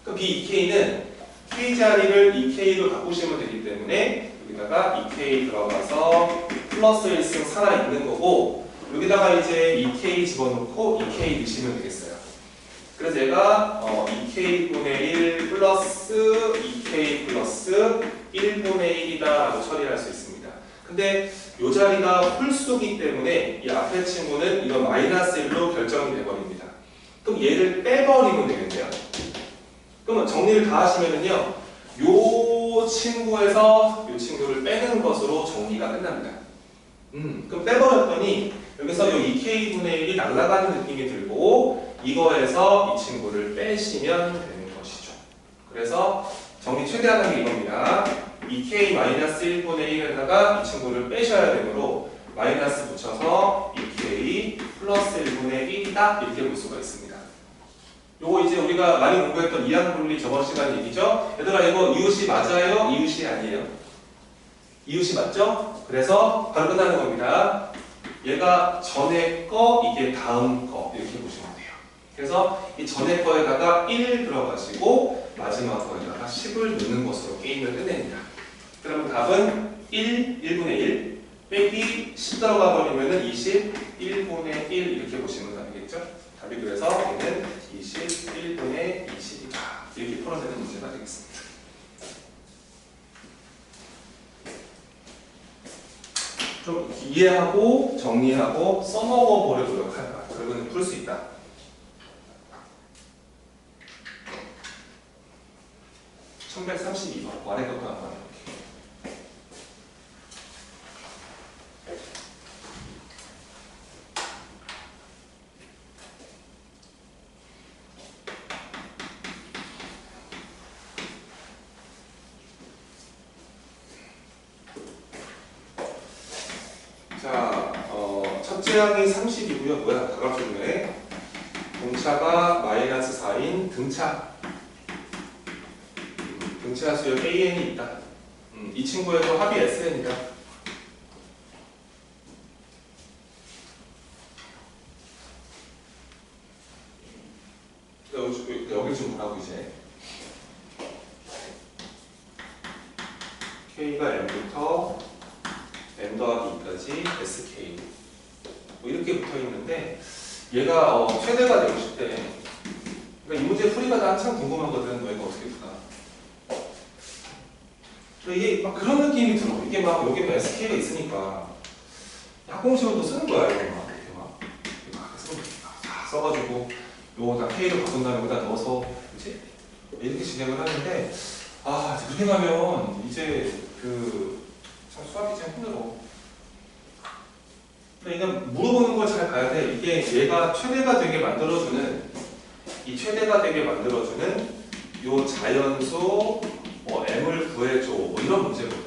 그 BK는 K 자리를 2K로 바꾸시면 되기 때문에 여기다가 2K 들어가서 플러스 1승 살아있는 거고, 여기다가 이제 2K 집어넣고 2K 넣으시면 되겠어요. 그래서 얘가 2K분의 1 플러스 2K 플러스 1분의 1이다 라고 처리할 수 있습니다. 근데 이 자리가 홀수기 때문에 이 앞에 친구는 이거 마이너스 1로 결정이 돼버립니다. 그럼 얘를 빼버리면 되겠네요. 그러면 정리를 다 하시면은요, 요 친구에서 요 친구를 빼는 것으로 정리가 끝납니다. 그럼 빼버렸더니 여기서 요 2K분의 1이 날아가는 느낌이 들고 이거에서 이 친구를 빼시면 되는 것이죠. 그래서 정리 최대한 하는 게 이겁니다. 2K-1분의 1에다가 이 친구를 빼셔야 되므로 마이너스 붙여서 2K 2k 플러스 1분의 1이다 이렇게 볼 수가 있습니다. 요거 이제 우리가 많이 공부했던 이항분리 저번 시간 얘기죠. 얘들아 이거 이웃이 맞아요? 이웃이 아니에요? 이웃이 맞죠? 그래서 바로 끝나는 겁니다. 얘가 전에 거, 이게 다음 거 이렇게 보시면 돼요. 그래서 이 전에 거에다가 1 들어가시고 마지막 거에다가 10을 넣는 것으로 게임을 끝냅니다. 그러면 답은 1분의 1 빼기 10 들어가 버리면은 21분의 1 이렇게 보시면 되겠죠? 답이 그래서 얘는 21분의 20이다. 이렇게 풀어내는 문제가 되겠습니다. 좀 이해하고 정리하고 써먹어 보려 노력하라. 그러면 풀 수 있다. (1132번) 아래 것도 한번 해볼게요. 자, 첫째 항이 30이고요. 뭐야? 다각형이네. 공차가 마이너스 4인 등차. 등차 수역 AN이 있다. 이 친구에도 합이 SN이다. 여기 좀 보라고 이제. K가 M부터 M 더하기 2까지 SK 뭐 이렇게 붙어 있는데 얘가 최대가 되고 싶대. 그러니까 이 문제 풀이가 나 한참 궁금하거든. 너 이거 어떻게 풀까? 이게 막 그런 느낌이 들어. 이게 막 여기 SK가 있으니까 학공식으로도 쓰는 거야. 이거 막 이렇게 막 쓰는 거야. 다 써가지고 요거 다 K를 바꾼 다음에 여기다 넣어서 그치? 이렇게 진행을 하는데 그렇게 가면 이제 참 수학이 참 힘들어. 그러니까 물어보는 걸 잘 봐야 돼. 이게 얘가 최대가 되게 만들어주는 요 자연수 m을 구해줘 이런 문제거든.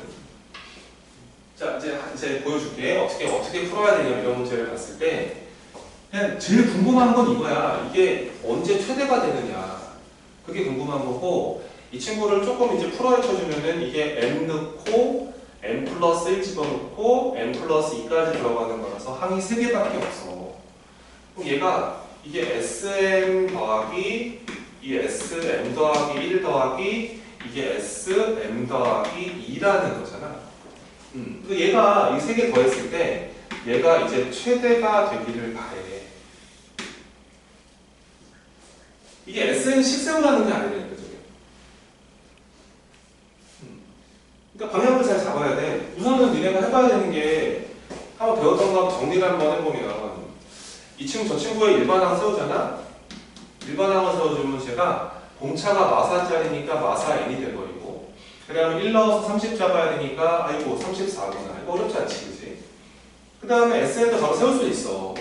자 이제 보여줄게. 어떻게 풀어야 되냐 이런 문제를 봤을 때 그냥 제일 궁금한 건 이거야. 이게 언제 최대가 되느냐 그게 궁금한 거고 이 친구를 조금 이제 풀어헤쳐주면은 이게 m 넣고 m 플러스 1 집어넣고 m 플러스 2까지 들어가는 거라서 항이 3개밖에 없어. 그럼 얘가 이게 sm 더하기 이 sm 더하기 1 더하기 이게 sm 더하기 2라는 거잖아. 얘가 이 3개 더했을 때 얘가 이제 최대가 되기를 바래. 이게 sn 식세우라는 게 아니라니까 저게. 그러니까 방향을 잘 잡아야 돼. 우선은 니네가 해봐야 되는 게 한번 배웠던 거 정리를 한번 해보면 이 친구 저 친구의 일반항 세우잖아. 일반항을 세워주면 제가 공차가 마사짜리니까 마사 n이 돼버리고 그 다음에 1 넣어서 30 잡아야 되니까 아이고 34구나. 이거 어렵지 않지 그치? 그 다음에 SN도 바로 세울 수 있어.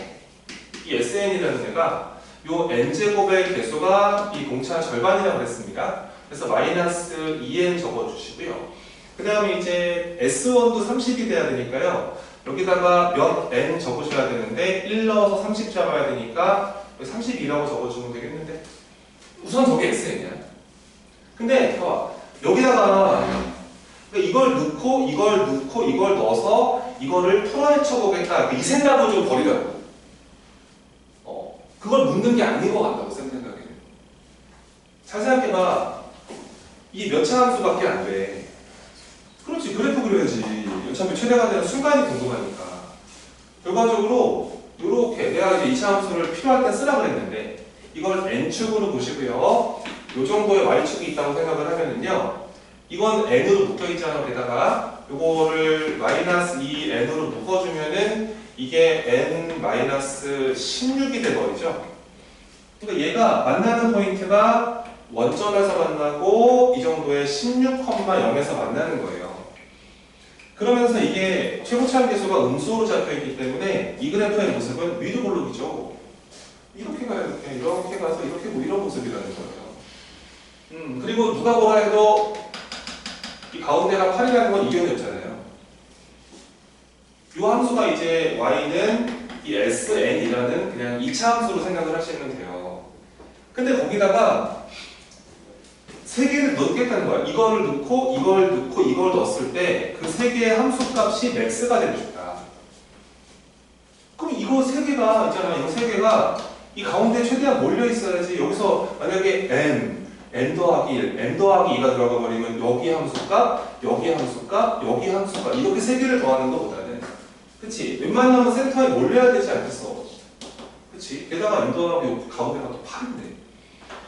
이 SN이라는 애가 요 n제곱의 개수가 이 공차 절반이라고 그랬습니다. 그래서 마이너스 2n 적어주시고요. 그 다음에 이제 S1도 30이 돼야 되니까요. 여기다가 몇 n 적으셔야 되는데 1 넣어서 30 잡아야 되니까 32라고 적어주면 되겠는데 우선 저게 SN이야. 근데 봐봐. 여기다가 이걸 넣고 이걸 넣어서 이거를 풀어헤쳐보겠다 이 생각을 좀 버리라고. 그걸 묻는 게 아닌 것 같다고 생각해요. 잘 생각해봐. 이게 몇 차 함수밖에 안 돼. 그렇지, 그래프 그려야지. 어차피 최대가 되는 순간이 궁금하니까. 결과적으로 이렇게 내가 이제 2차 함수를 필요할 때 쓰라 그랬는데 이걸 n축으로 보시고요. 요 정도의 y축이 있다고 생각을 하면은요. 이건 n으로 묶여있잖아. 게다가 요거를 마이너스 2n으로 묶어주면은 이게 n-16이 돼버리죠. 그러니까 얘가 만나는 포인트가 원점에서 만나고 이 정도의 16,0에서 만나는 거예요. 그러면서 이게 최고차항 계수가 음수로 잡혀있기 때문에 이 그래프의 모습은 위로 볼록이죠. 이렇게 가요. 이렇게 가서 이렇게 뭐 이런 모습이라는 거예요. 그리고 누가 뭐라 해도 이 가운데가 8이라는 건 이견이 없잖아요. 이 함수가 이제 y는 이 SN이라는 그냥 2차 함수로 생각을 하시면 돼요. 근데 거기다가 세 개를 넣겠다는 거야. 이거를 넣고 이걸 넣고 이걸 넣었을 때 그 세 개의 함수 값이 맥스가 되고 싶다. 그럼 이거 세 개가 있잖아. 이거 세 개가 이 가운데 최대한 몰려 있어야지. 여기서 만약에 n 더하기 1, n 더하기 2가 들어가 버리면 여기 함수값, 여기 함수값, 여기 함수값 이렇게 세 개를 더하는 것보다는 그치? 웬만하면 센터에 몰려야 되지 않겠어? 그치? 게다가 n 더하기 가운데가 또 8인데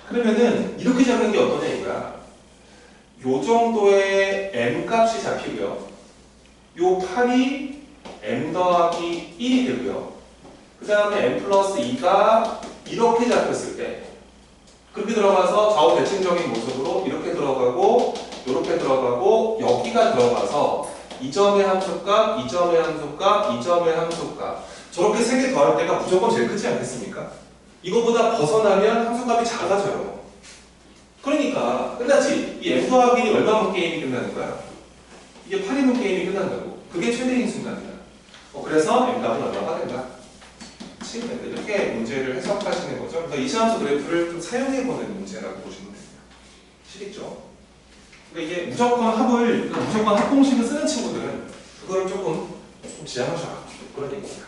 그러면은 이렇게 잡는 게 어떠냐 이거야. 요 정도의 m 값이 잡히고요. 요 8이 m 더하기 1이 되고요. 그 다음에 m 플러스 2가 이렇게 잡혔을 때 그렇게 들어가서 좌우 대칭적인 모습으로 이렇게 들어가고 이렇게 들어가고 여기가 들어가서 이 점의 함수값, 이 점의 함수값, 이 점의 함수값 저렇게 세 개 더할 때가 무조건 제일 크지 않겠습니까? 이거보다 벗어나면 함수값이 작아져요. 그러니까 끝났지. 이 m 더하기 1이 얼마면 게임이 끝나는 거야? 이게 8이면 게임이 끝난다고. 그게 최대인 순간이야. 그래서 m값은 얼마가 된다? 이렇게 문제를 해석하시는 거죠. 그러니까 이시함수 그래프를 좀 사용해보는 문제라고 보시면 됩니다. 시겠죠? 그러니까 이게 무조건 합공식을 쓰는 친구들은 그거를 조금 지양하셔라. 그런 얘기입니다.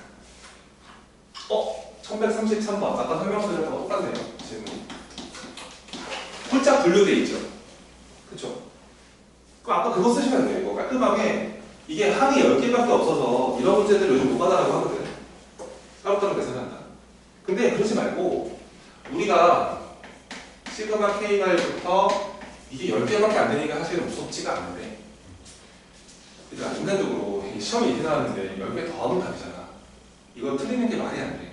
1133번. 아까 설명드렸던 거 똑같네요. 질문. 홀짝 분류돼 있죠? 그쵸? 그럼 아까 그거 쓰시면 돼요. 이거 깔끔하게 이게 항이 10개밖에 없어서 이런 문제들 요즘 못 받아라고 하거든. 따로따로 계산한다. 근데 그러지 말고 우리가 시그마 K가부터 이게 10개밖에 안 되니까 사실은 무섭지가 않은데 그러니까 인간적으로 시험이 이렇게 나왔는데 10개 더 하면 답이잖아. 이거 틀리는 게 말이 안 돼.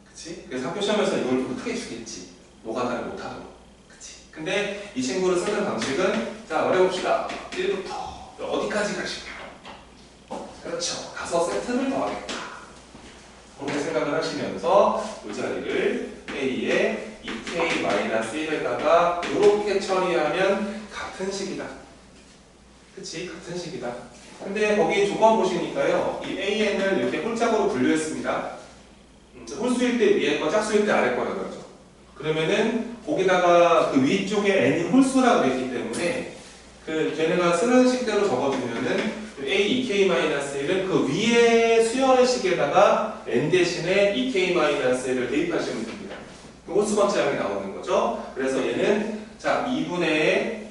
그치? 그래서 학교 시험에서 이걸 좀 크게 주겠지. 노가다를 못하도록. 그치? 근데 이 친구를 쓰는 방식은 자 말해봅시다. 1부터 어디까지 가실까요? 그렇죠. 5세트를 더하겠다. 그렇게 생각을 하시면서 이 자리를 A에 2K-1에다가 이렇게 처리하면 같은 식이다. 그치? 같은 식이다. 근데 거기 조건 보시니까요. 이 AN을 이렇게 홀짝으로 분류했습니다. 홀수일 때 위에 거, 짝수일 때 아래 거라고 그러죠. 그러면은 거기다가 그 위쪽에 n이 홀수라고 되어 있기 때문에 그 걔네가 쓰는 식대로 적어주면은 A 2K-1은 그 위에 수열의 식에다가 n 대신에 2K-1을 대입하시면 됩니다. 그 홀수 번째항이 나오는 거죠. 그래서 얘는 자 2분의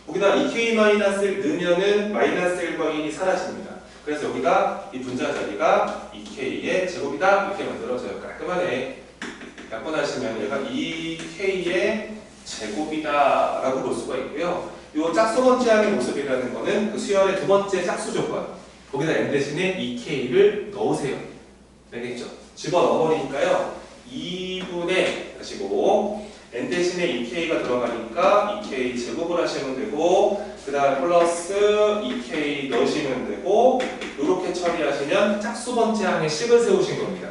거기다 2K-1 넣으면은 마이너스 1과 1이 사라집니다. 그래서 여기가 이 분자 자리가 2K의 제곱이다 이렇게 만들어져요. 깔끔하네. 약분하시면 얘가 2K의 제곱이다 라고 볼 수가 있고요. 이 짝수 번째항의 모습이라는 거는 그 수열의 두 번째 짝수 조건 거기다 n 대신에 2K를 넣으세요. 되겠죠? 집어넣어버리니까요 2분의 다시고 n 대신에 2K가 들어가니까 2K 제곱을 하시면 되고 그 다음 플러스 2K 넣으시면 되고 이렇게 처리하시면 짝수 번째항의 식을 세우신 겁니다.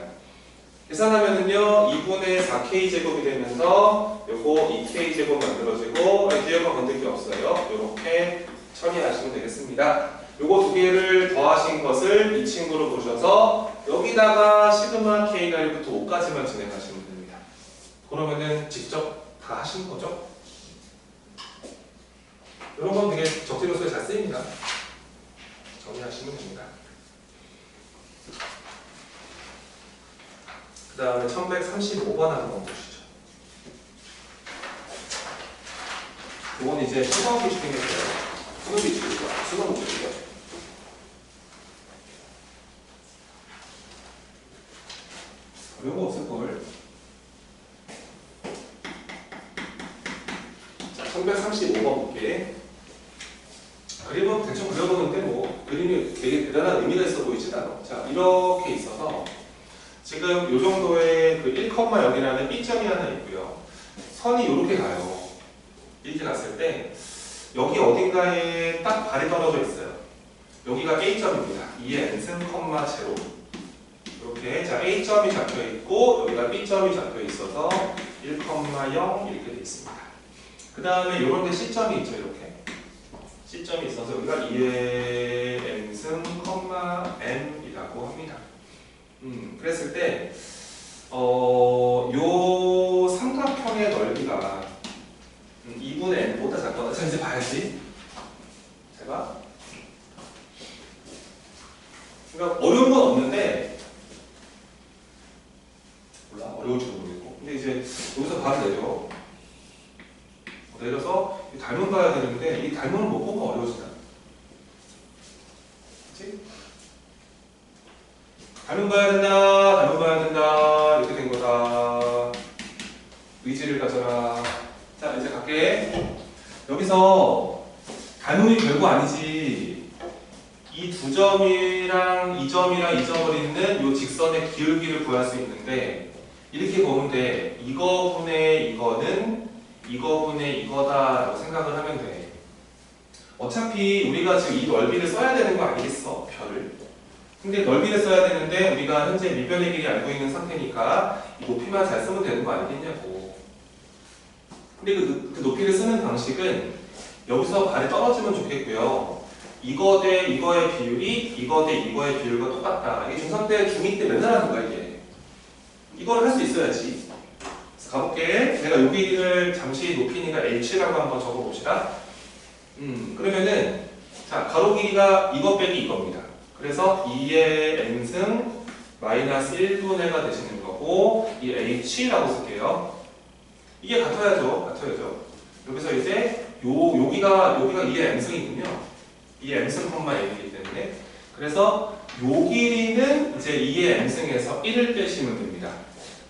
계산하면은요 2분의 4K 제곱이 되면서 요거 2K 제곱 만들어지고 뒤에 거 건들 게 없어요. 이렇게 처리하시면 되겠습니다. 요거 두 개를 더하신 것을 이 친구로 보셔서 여기다가 시그마 K가 1부터 5까지만 진행하시면 됩니다. 그러면은 직접 다 하신 거죠? 이런 건 되게 적재로서에 잘 쓰입니다. 정리하시면 됩니다. 그 다음에 1135번 한번 보시죠. 이건 이제 수능 비추기인데요. 수능 비추기죠. 수능 비추기죠. 어려운 거 없을걸. 자, 1135번 볼게. 그림은 대충 그려보는데 뭐 그림이 되게 대단한 의미가 있어 보이진 않아. 자, 이렇게 있어서 지금 이 정도의 그 1,0이라는 B점이 하나 있고요. 선이 이렇게 가요. 이렇게 갔을 때 여기 어딘가에 딱 발이 떨어져 있어요. 여기가 A점입니다. 2n승, 0 이렇게 자 A점이 잡혀 있고 여기가 B점이 잡혀 있어서 1,0 이렇게 되어 있습니다. 그 다음에 이런 데 C점이 있죠. 이렇게 C점이 있어서 여기가 2의 n승, n이라고 합니다. 그랬을 때 요 삼각형의 넓이가 2분의 n보다 작거나. 자, 이제 봐야지. 제가 그러니까 어려운 건 없는데 몰라, 어려울지도 모르겠고. 근데 이제 여기서 바로 내려서 닮은 봐야 되는데 이 닮은 못 보면 어려워지다. 그치? 닮은 봐야 된다 이렇게 된 거다. 의지를 가져라. 자, 이제 갈게. 여기서 닮음이 별거 아니지. 이 두 점이랑 이 점이랑 이 점을 잇는 이 직선의 기울기를 구할 수 있는데 이렇게 보면 돼. 이거분의 이거는 이거분의 이거다라고 생각을 하면 돼. 어차피 우리가 지금 이 넓이를 써야 되는 거 아니겠어? 별을. 근데 넓이를 써야 되는데 우리가 현재 밀변의 길이 알고 있는 상태니까 이 높이만 잘 쓰면 되는 거 아니겠냐고. 근데 그 높이를 쓰는 방식은 여기서 발이 떨어지면 좋겠고요. 이거 대 이거의 비율이 이거 대 이거의 비율과 똑같다. 이게 중3 때, 중2 때 맨날 하는 거야 이게. 이걸 할 수 있어야지. 그래서 가볼게. 내가 여기를 잠시 높이니까 h라고 한번 적어봅시다. 그러면은 자, 가로 길이가 이거 빼기 이겁니다. 그래서 2의 n승 마이너스 1분의가 되시는 거고 이 h라고 쓸게요. 이게 같아야죠. 여기서 이제 여기가 2의 n승이군요. 2의 n승 콤마 n이기 때문에 그래서 요 길이는 이제 2의 n승에서 1을 빼시면 됩니다.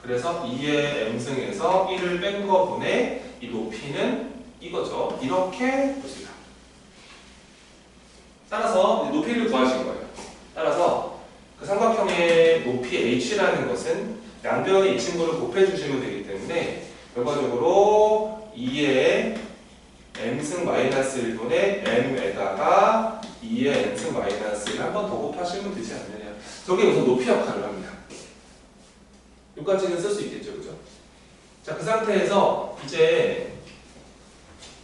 그래서 2의 n승에서 1을 뺀 거분의 이 높이는 이거죠. 이렇게 보시다. 따라서 높이를 구하신 거예요. 따라서 그 삼각형의 높이 h라는 것은 양변의 이 친구를 곱해주시면 되기 때문에 결과적으로 2의 n승 마이너스 1분의 m에다가 2의 n승 마이너스 1 한 번 더 곱하시면 되지 않느냐. 저게 우선 높이 역할을 합니다. 여기까지는 쓸 수 있겠죠, 그죠? 자, 그 상태에서 이제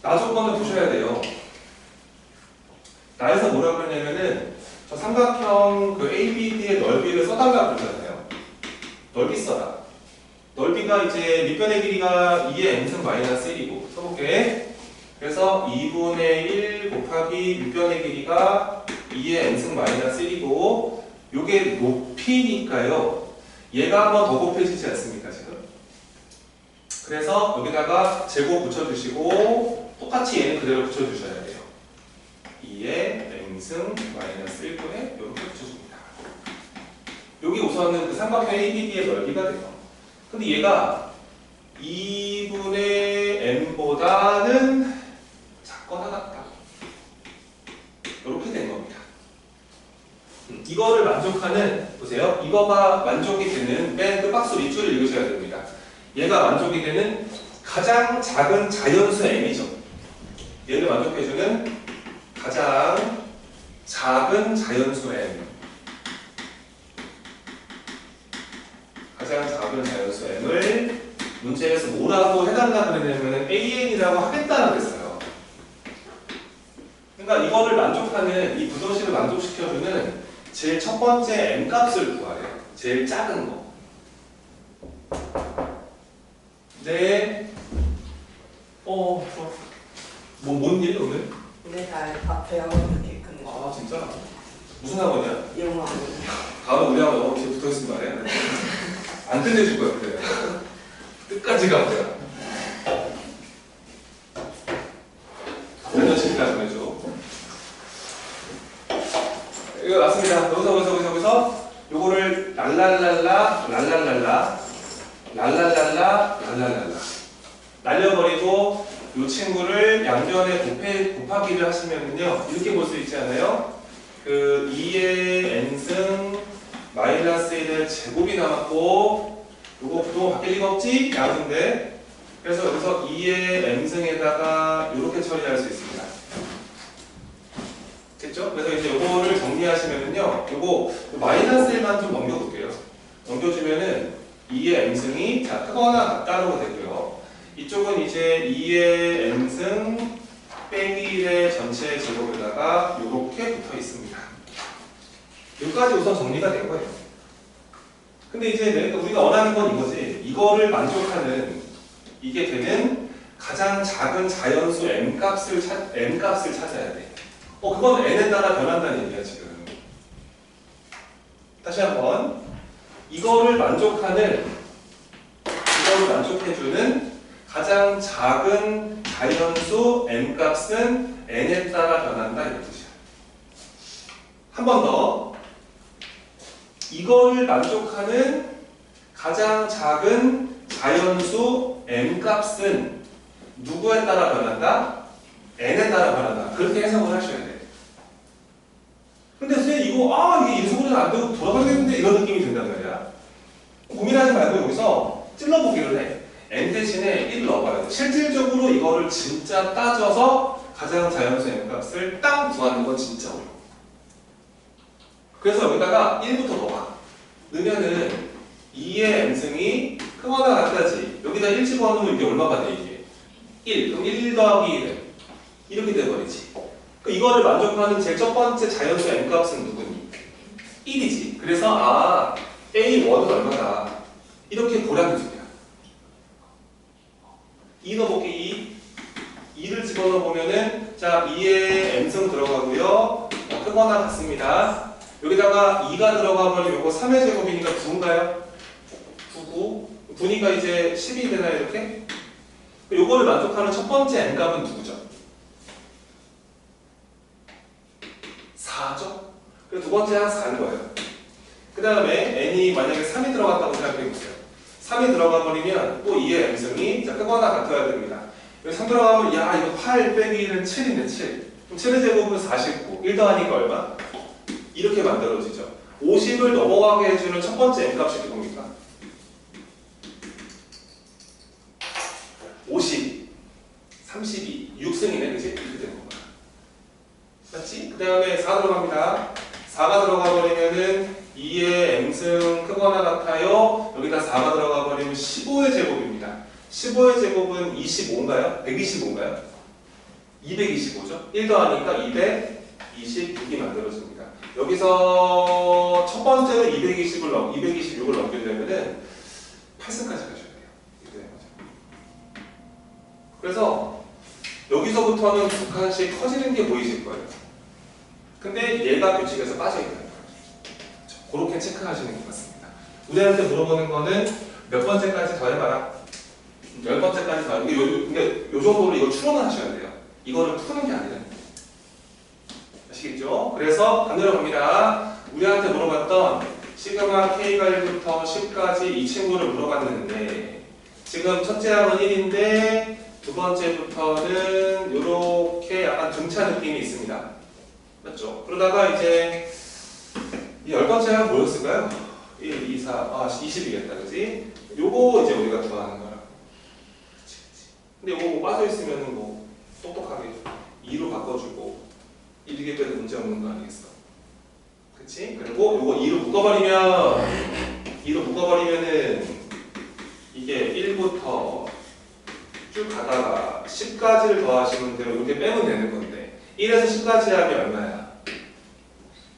나 조건을 보셔야 돼요. 나에서 뭐라고 그러냐면은 저 삼각형 그 ABD의 넓이를 써달라고 그러잖아요. 넓이 써라. 넓이가 이제 밑변의 길이가 2의 n승 마이너스 1이고 써볼게. 그래서 2분의 1 곱하기 밑변의 길이가 2의 n승 마이너스 1이고 요게 높이니까요. 얘가 한 번 더 곱해지지 않습니까 지금? 그래서 여기다가 제곱 붙여주시고 똑같이 얘는 그대로 붙여주셔야 돼요. 2의 n승 마이너스 1분의 이렇게 붙여줍니다. 여기 우선은 그 삼각형 ABD의 넓이가 돼요. 근데 얘가 2분의 n보다는 작거나 같다. 이렇게 된 겁니다. 이거를 만족하는, 보세요. 이거가 만족이 되는 맨 끝박수 밑줄을 읽으셔야 됩니다. 얘가 만족이 되는 가장 작은 자연수 m이죠. 얘를 만족해주는 가장 작은 자연수 m. 가장 작은 자연수 m을 문제에서 뭐라고 해달라 그러냐면 an이라고 하겠다라고 했어요. 그러니까 이거를 만족하는 이 부등식을 만족시켜주는 제일 첫 번째 m 값을 구하래요. 제일 작은 거. 네. 뭔 일 오늘?
오늘 달 앞에 학원 이렇게 큰 거.
아 진짜? 무슨 학원이야?
영어.
다음에 우리 학원 너무 뒤에 붙어있으면 말해. 안 끝내줄 거야 그래. 끝까지 가 거야. 면접실까지 보내줘. 이거 맞습니다. 여기서 요거를 랄랄랄라 날려버리고 요 친구를 양변에 곱하기를 하시면은요 이렇게 볼 수 있지 않아요? 그 2의 n승 마이너스 1의 제곱이 남았고 요거 부동호 바뀔 리가 없지? 양인데 그래서 여기서 2의 m승에다가 이렇게 처리할 수 있습니다. 됐죠? 그래서 이제 요거를 정리하시면은요 요거 마이너스 1만 좀 넘겨볼게요. 넘겨주면은 2의 m승이 자 크거나 같다로 되고요. 이쪽은 이제 2의 n승 빼기 1의 전체 제곱에다가 요렇게 붙어 있습니다. 여기까지 우선 정리가 된 거예요. 근데 이제 우리가 원하는 건 이거지. 이거를 만족하는 이게 되는 가장 작은 자연수 m값을 찾아야 돼. 그건 n에 따라 변한다는 얘기야 지금. 다시 한번 이거를 만족해주는 가장 작은 자연수 m값은 n에 따라 변한다 이런 뜻이야. 한 번 더. 이거를 만족하는 가장 작은 자연수 m값은 누구에 따라 변한다? n에 따라 변한다. 그렇게 해석을 하셔야 돼. 근데 선생님 이거 이게 인수분해가 안 되고 돌아가겠는데 이런 느낌이 든단 말이야. 고민하지 말고 여기서 찔러보기를 해. n 대신에 1 넣어봐야 돼. 실질적으로 이거를 진짜 따져서 가장 자연수 m값을 딱 구하는 건 진짜 어려워. 그래서 여기다가 1부터 넣어봐. 넣으면은 2의 m승이 크거나 같다지. 여기다 1 집어넣으면 이게 얼마가 돼 이게? 1. 그럼 1 더하기 1은 이렇게 돼버리지. 이거를 만족하는 제일 첫 번째 자연수 m값은 누구니? 1이지. 그래서 A1은 얼마다? 이렇게 보라는 소리야. 2 넣어볼게. 2를 집어넣어보면은 자 2에 m승 들어가고요. 크거나 같습니다. 여기다가 2가 들어가버리면 이거 3의 제곱이니까 9인가요? 9고 9니까 이제 10이 되나요 이렇게? 요거를 만족하는 첫 번째 n값은 누구죠? 4죠? 그리고 두 번째는 4인 거예요. 그 다음에 n이 만약에 3이 들어갔다고 생각해보세요. 3이 들어가버리면 또 2의 m승이 크거나 같아야 됩니다. 여기 3 들어가면 이거 8 빼기 1은 7이네 7. 그럼 7의 제곱은 49. 1 더하니까 얼마? 이렇게 만들어지죠. 50을 넘어가게 해주는 첫 번째 m값이 누굽니까? 50, 32, 6승이네, 그치? 이렇게 되는 거야. 맞지? 그 다음에 4 들어갑니다. 4가 들어가 버리면은 2의 m승 크거나 같아요. 여기다 4가 들어가 버리면 15의 제곱입니다. 15의 제곱은 25인가요? 125인가요? 225죠? 1 더하니까 226이 만들어집니다. 여기서 첫 번째는 226을 넘기려면은 8승까지 가셔야 돼요. 이렇게 되는 거죠. 그래서 여기서부터는 두 칸씩 커지는 게 보이실 거예요. 근데 얘가 규칙에서 빠져있는 거예요. 그렇게 체크하시는 것 같습니다. 우리한테 물어보는 거는 몇 번째까지 더 해봐라. 10번째까지 더 해봐라. 요 정도로 이거 추론을 하셔야 돼요. 이거를 푸는 게 아니라. 아시겠죠? 그래서 반대로 갑니다. 우리한테 물어봤던 시그마 K가 1부터 10까지 이 친구를 물어봤는데 지금 첫째 항은 1인데 두 번째부터는 이렇게 약간 등차 느낌이 있습니다. 맞죠? 그러다가 이제 이 10번째 항은 뭐였을까요? 1, 2, 4, 20이겠다. 그지? 요거 이제 우리가 구하는 거라고. 근데 요거 뭐 빠져있으면 뭐 똑똑하게 2로 바꿔주고 이렇게 빼도 문제 없는 거 아니겠어? 그치? 그리고 요거 2로 묶어버리면은 이게 1부터 쭉 가다가 10까지를 더하시면 돼요. 이렇게 빼면 되는 건데 1에서 10까지 하면 얼마야?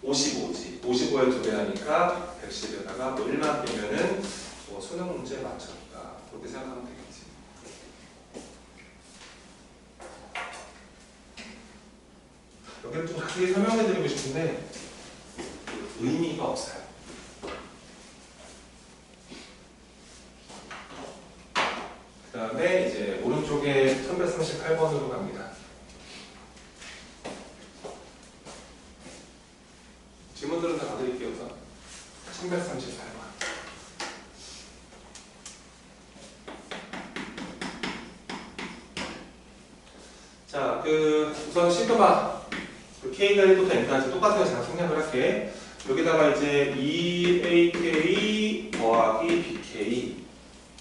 55지. 55에 2배 하니까 110에다가 뭐 1만 빼면은 뭐 수능 문제 맞췄다. 그렇게 생각하면 되겠지. 여기를 좀 자세히 설명해드리고 싶은데 의미가 없어요. 그 다음에 이제 오른쪽에 1138번으로 갑니다. 질문들은 다 받을게요. 우선 1138번. 자, 우선 시그마 K가 1부터 N까지 똑같아요. 제가 생략을 할게. 여기다가 이제 2AK 더하기 BK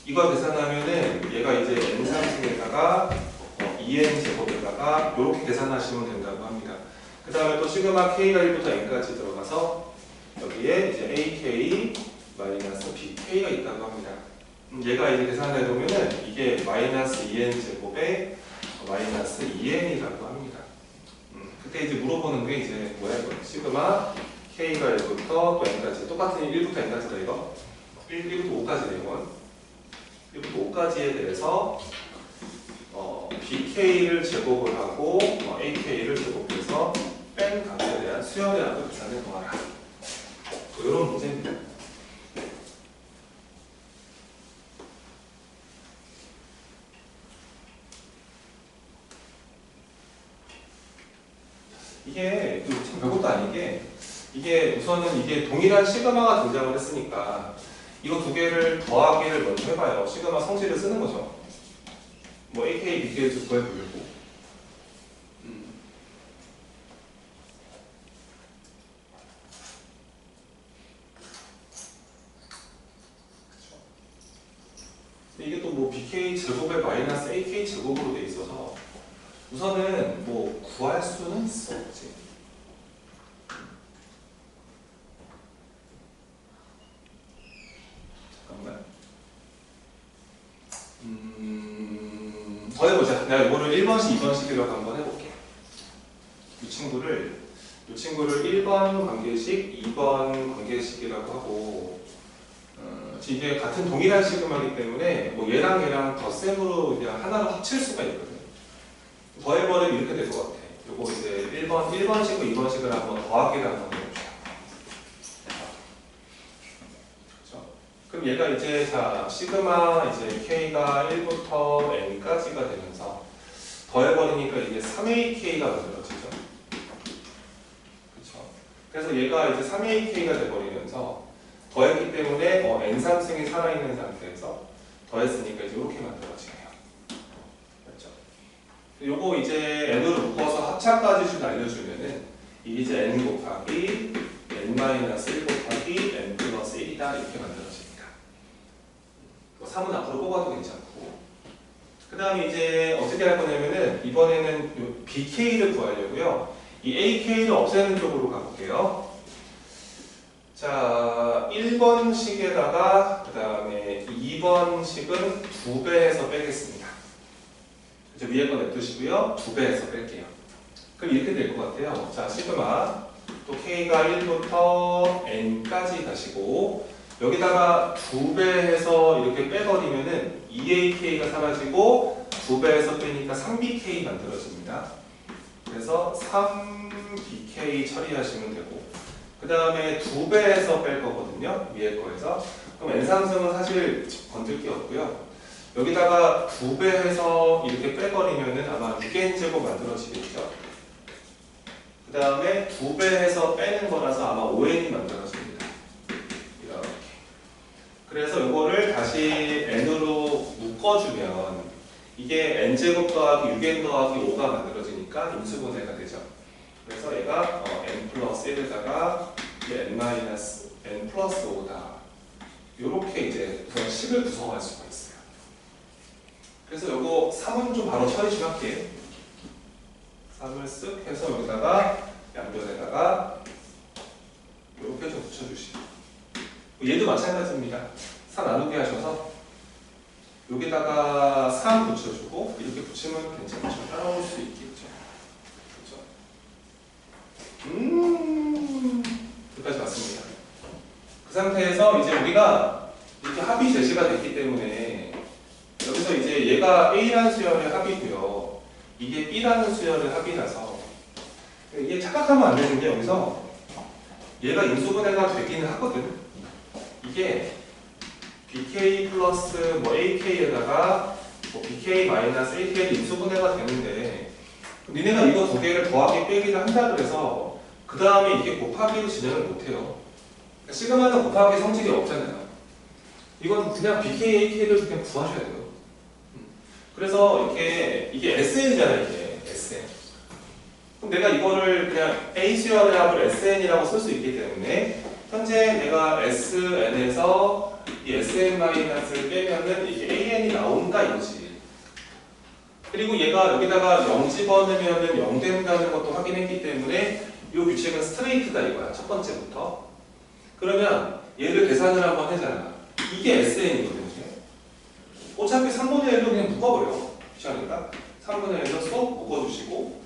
이거 계산하면은 얘가 이제 N3승에다가 2N 제곱에다가 이렇게 계산하시면 된다고 합니다. 그 다음에 또 시그마 K가 1부터 N까지 들어가서 여기에 이제 AK 마이너스 BK가 있다고 합니다. 얘가 이제 계산해보면은 이게 마이너스 2N 제곱에 마이너스 2N이라고 합니다. 그때 이제 물어보는 게 이제 뭐야 이거 시그마 K가 1부터 또 N까지 똑같은 1부터 N까지다 이거 1부터 5까지 내용은 1부터 5까지에 대해서 BK를 제곱을 하고 AK를 제곱해서 뺀 값에 대한 수열의 계산을 더하라. 이런 문제입니다. 이게 참 별것도 아니게 이게 우선은 이게 동일한 시그마가 등장을 했으니까 이거 두 개를 더하기를 먼저 해봐요. 시그마 성질을 쓰는 거죠. 뭐 AK, BK 두 거에 불리고 이게 또 뭐 BK 제곱에 마이너스 AK 제곱으로 돼 있어서 우선은 뭐 구할 수는 있어, 그치? 잠깐만. 더 해보자. 내가 이거를 1번씩, 2번씩이라고 한번 해볼게. 이 친구를 1번 관계식, 2번 관계식이라고 하고 이게 같은 동일한 시그마이기 때문에 뭐 얘랑 덧셈으로 그냥 하나로 합칠 수가 있거든. 더해버리면 이렇게 될 것 같아. 요거 이제 1번식과 2번식을 한번 더하기를 한번 해봅시다. 그렇죠? 그럼 얘가 이제 자 시그마 이제 K가 1부터 N까지가 되면서 더해버리니까 이게 3AK가 만들어지죠. 그렇죠? 그래서 얘가 이제 3AK가 돼버리면서 더했기 때문에 N3승이 살아있는 상태에서 더했으니까 이제 이렇게 만들어지네요. 그렇죠? 요거 이제 N으로 묶어서 합차까지 좀 알려주면은 이게 이제 N 곱하기 N-1 곱하기 N 플러스 1이다 이렇게 만들어집니다. 3은 앞으로 뽑아도 괜찮고 그 다음에 이제 어떻게 할 거냐면은 이번에는 요 BK를 구하려고요. 이 AK를 없애는 쪽으로 가볼게요. 자, 1번식에다가 그 다음에 2번식은 2배해서 빼겠습니다. 이제 위에 거 냅두시고요. 2배해서 뺄게요. 그럼 이렇게 될 것 같아요. 자, 시그마 또 K가 1부터 N까지 가시고 여기다가 2배해서 이렇게 빼버리면은 2AK가 사라지고 2배해서 빼니까 3BK 만들어집니다. 그래서 3BK 처리하시면 되고 그 다음에 2배해서 뺄 거거든요. 위에 거에서. 그럼 N상승은 사실 건들 게 없고요. 여기다가 2배해서 이렇게 빼버리면은 아마 6N제곱 만들어지겠죠. 그 다음에 2배해서 빼는 거라서 아마 5N이 만들어집니다. 이렇게. 그래서 이거를 다시 N으로 묶어주면 이게 N제곱 더하기 6N 더하기 5가 만들어지니까 인수분해가 되죠. 그래서 얘가 N 플러스 1에다가 N 마이너스 N 플러스 5다. 요렇게 이제 우선 식을 구성할 수가 있어요. 그래서 요거 3은 좀 바로 처리 좀 할게요. 3을 쓱 해서 여기다가 양변에다가 요렇게 좀 붙여주시고 얘도 마찬가지입니다. 4 나누게 하셔서 여기다가 3 붙여주고 이렇게 붙이면 괜찮죠. 따라올 수 있겠죠. 여기까지 맞습니다. 그 상태에서 이제 우리가 이렇게 합이 제시가 됐기 때문에 여기서 이제 얘가 A라는 수열의 합이고요. 이게 B라는 수열의 합이라서 이게 착각하면 안 되는 게 여기서 얘가 인수분해가 되기는 하거든. 이게 BK 플러스 뭐 AK에다가 뭐 BK 마이너스 AK도 인수분해가 되는데 니네가 이거 두 개를 더하기 빼기를 한다 그래서 그 다음에 이게 곱하기로 진행을 못해요. 시그마는 곱하기 성질이 없잖아요. 이건 그냥 BK, AK를 그냥 구하셔야 돼요. 그래서 이게 SN이잖아요. 이게 SN. 그럼 내가 이거를 그냥 A 수열의 합을 SN이라고 쓸 수 있기 때문에 현재 내가 SN에서 이 SN-를 빼면은 이게 AN이 나온다 이거지. 그리고 얘가 여기다가 0 집어넣으면은 0 된다는 것도 확인했기 때문에 이 규칙은 스트레이트다 이거야. 첫 번째부터. 그러면 얘를 계산을 한번 하잖아. 이게 SN이거든요. 어차피 3분의 1로 그냥 묶어버려. 귀찮으니까 3분의 1로 쏙 묶어주시고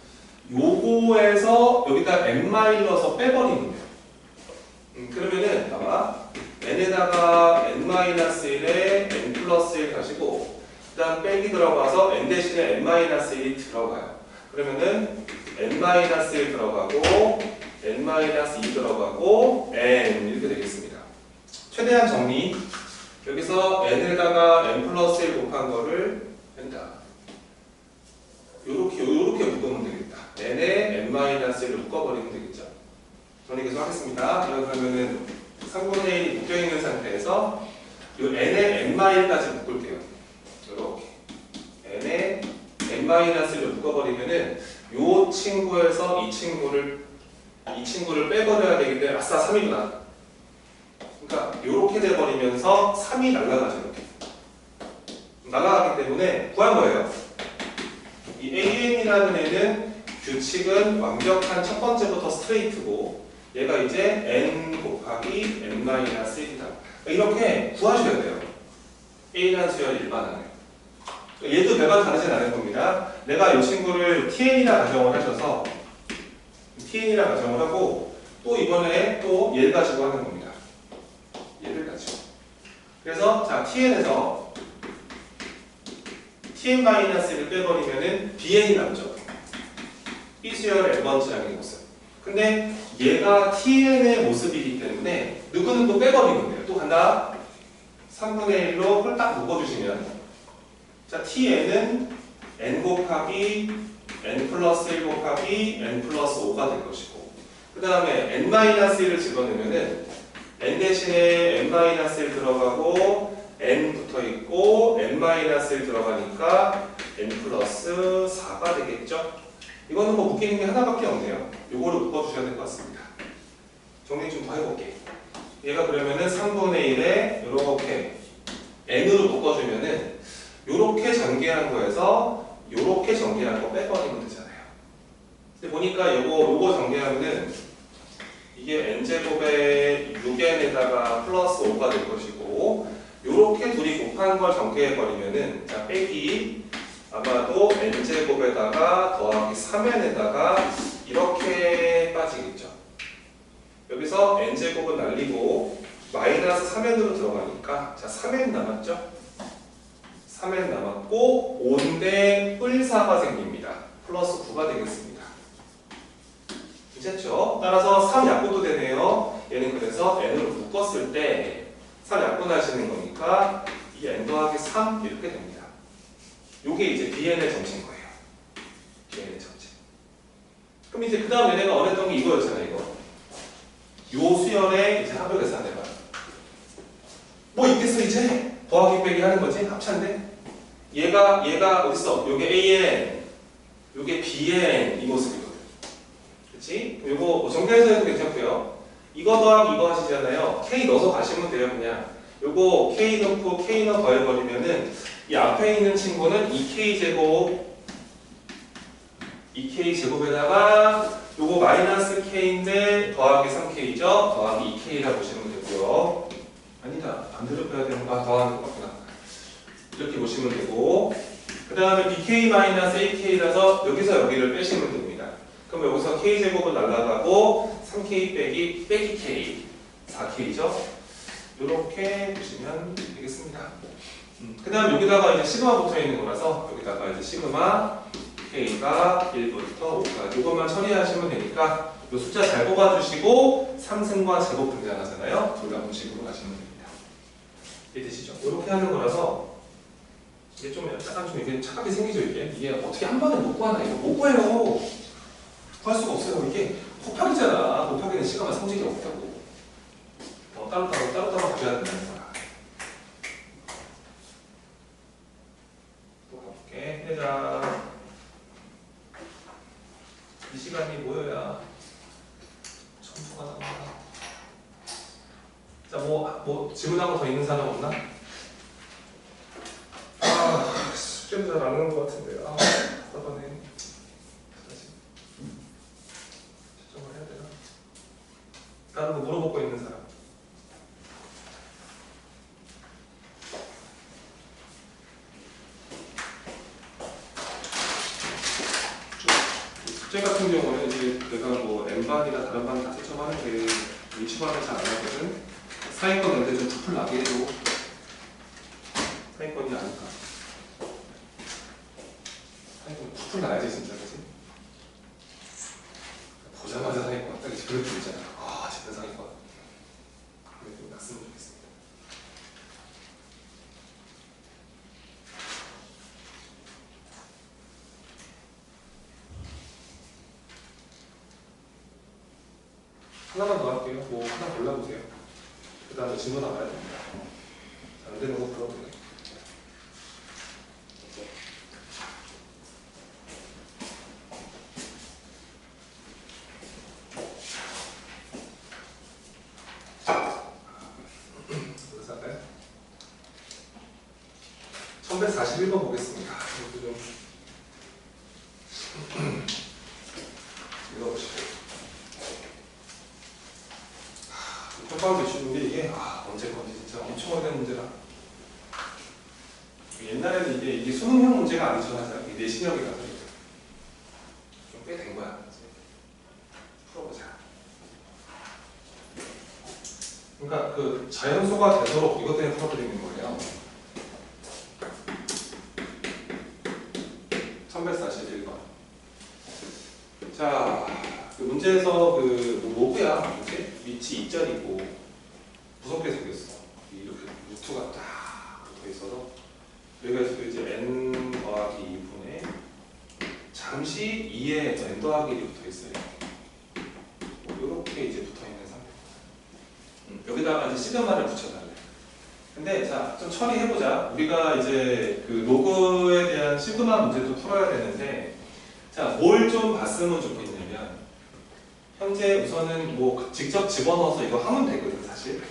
요거에서 여기다 N 마일 넣어서 빼버리면 돼요. 그러면은 아마 n에다가 n-1에 n 플러스 1 가지고 그 다음 빼기 들어가서 n 대신에 n-1이 들어가요. 그러면은 n-1 들어가고 n-2 들어가고 n 이렇게 되겠습니다. 최대한 정리. 여기서 n에다가 n 플러스 1 곱한 거를 한다. 요렇게 묶으면 되겠다. n에 n-1을 묶어버리면 되겠죠. 정리 계속 하겠습니다. 그러면은 3분의 1이 묶여있는 상태에서 요 n에 n-까지 묶을게요. 이렇게 n에 n-를 묶어버리면은 요 친구에서 이 친구를 빼버려야 되기 때문에 아싸 3이구나. 그러니까 요렇게 돼버리면서 3이 날아가죠. 이렇게 날아가기 때문에 구한 거예요. 이 an이라는 애는 규칙은 완벽한 첫 번째부터 스트레이트고 얘가 이제 n 곱하기 n-1이다. 이렇게 구하셔야 돼요. a라는 수열 일반항을. 얘도 매번 다르진 않을 겁니다. 내가 이 친구를 tn이라 가정을 하셔서 tn이라 가정을 하고 또 이번에 또 얘를 가지고 하는 겁니다. 얘를 가지고. 그래서 자 tn에서 tn-1을 빼버리면은 bn이 남죠. b수열 n번째라는 모습. 근데 얘가 tn의 모습이기 때문에 누구는 또 빼버리면 돼요. 또 간다. 3분의 1로 홀딱 묶어주시면 자 tn은 n 곱하기 n 플러스 1 곱하기 n 플러스 5가 될 것이고 그 다음에 n-1을 집어넣으면은 n 대신에 n-1 들어가고 n 붙어있고 n-1 들어가니까 n 플러스 4가 되겠죠. 이거는 뭐 묶이는 게 하나밖에 없네요. 요거를 묶어주셔야 될 것 같습니다. 정리 좀 더 해볼게. 얘가 그러면은 3분의 1에 요렇게 n으로 묶어주면은 요렇게 전개한 거에서 요렇게 전개한 거 빼버리면 되잖아요. 근데 보니까 요거 전개하면은 이게 n제곱에 6n에다가 플러스 5가 될 것이고 요렇게 둘이 곱한 걸 전개해버리면은 자 빼기 아마도 n제곱에다가 더하기 3n에다가 이렇게 빠지겠죠. 여기서 n제곱은 날리고 마이너스 3n으로 들어가니까 자 3n 남았죠. 3n 남았고 5인데 뿔4가 생깁니다. 플러스 9가 되겠습니다. 괜찮죠? 따라서 3 약분도 되네요. 얘는 그래서 n으로 묶었을 때 3 약분하시는 거니까 이 n 더하기 3 이렇게 됩니다. 요게 이제 bn의 정체인 거예요. bn의 정체. 그럼 이제 그 다음 얘네가 원했던 게 이거였잖아요. 요 수열의 이제 합을 계산해봐요. 뭐 있겠어 이제? 더하기 빼기 하는 거지? 합차인데? 얘가 어딨어? 요게 an, 요게 bn 이 모습이거든. 그치? 요거 정리해서 해도 괜찮고요. 이거 더하기 이거 하시잖아요. k 넣어서 가시면 돼요. 그냥 요거 k 넣고 k 넣어 더해버리면은 이 앞에 있는 친구는 2k제곱에다가 요거 마이너스 k인데 더하기 3k죠? 더하기 2k라 보시면 되고요. 아니다. 반대로 빼야 되는 거 더하는 거 같구나. 이렇게 보시면 되고 그 다음에 bk-ak라서 여기서 여기를 빼시면 됩니다. 그럼 여기서 k제곱은 날라가고 3k 빼기 k 4k죠? 이렇게 보시면 되겠습니다. 그 다음 여기다가 이제 시그마 붙어 있는 거라서 여기다가 이제 시그마 k가 1부터 5까지 이것만 처리하시면 되니까 이 숫자 잘 뽑아주시고 3승과 제곱 등장하잖아요. 둘 다 공식으로 가시면 됩니다. 이해되시죠? 이렇게 하는 거라서 이게 좀 약간 좀 이게 착하게 생기죠. 이게 어떻게 한 번에 못 구하나 이거 못 구해요. 구할 수가 없어요. 이게 곱하기잖아. 곱하기는 시그마 성질이 없다고. 따로따로 가져야 된다는 거야. 또 가볼게. 해자. 이 시간이 모여야 점수가 나온다. 자, 뭐 질문하고 더 있는 사람 없나? 숙제도 잘 안 오는 것 같은데. 답답하네. 다시 채점을 해야 되나? 다른 거 물어보고 있는 사람. 숙제 같은 경우는 이제 내가 뭐 N반이나 다른 반 다 채점하는데 일치반을 잘 안 하거든.
상위권 연대 좀 투풀 나게 해줘. 상위권이 아닐까. 상위권 투풀 나야지 진짜, 그치? 보자마자 상위권 딱 그런 느낌 있잖아. 아 진짜 상위권. 그런 느낌 났으면 좋겠습니다. 하나만 더 할게요. 뭐 하나 골라보세요. 그 다음에 진도 나가야 됩니다. 안 되는 거 풀어보세요. 그래서 할까요? 1141번 보겠습니다. 이것도 좀 읽어보시고. 평가도 쉬운데 이게 언제 건지 진짜 엄청 오래된 문제라. 옛날에는 이게 수능형 문제가 아니죠. 사실 이게 내신형이라서 좀 꽤 된 거야. 이제 풀어보자. 그러니까 그 자연수가 되도록 이것 때문에 풀어드리는 거예요. 1141번. 자, 그 문제에서 그 로그야, 문제? 위치 2짜리고 무섭게 생겼어. 이렇게 루트가 딱 붙어 있어서 여기서 이제 n 더하기 2분의 잠시 2에 n 더하기 1이 붙어 있어요. 이렇게 이제 붙어 있는 상태. 여기다가 이제 시그마를 붙여달래. 근데 자, 좀 처리해보자. 우리가 이제 그 로그에 대한 시그마 문제도 풀어야 되는데, 자, 뭘 좀 봤으면 좋겠냐면, 현재 우선은 뭐 직접 집어넣어서 이거 하면 되거든, 사실.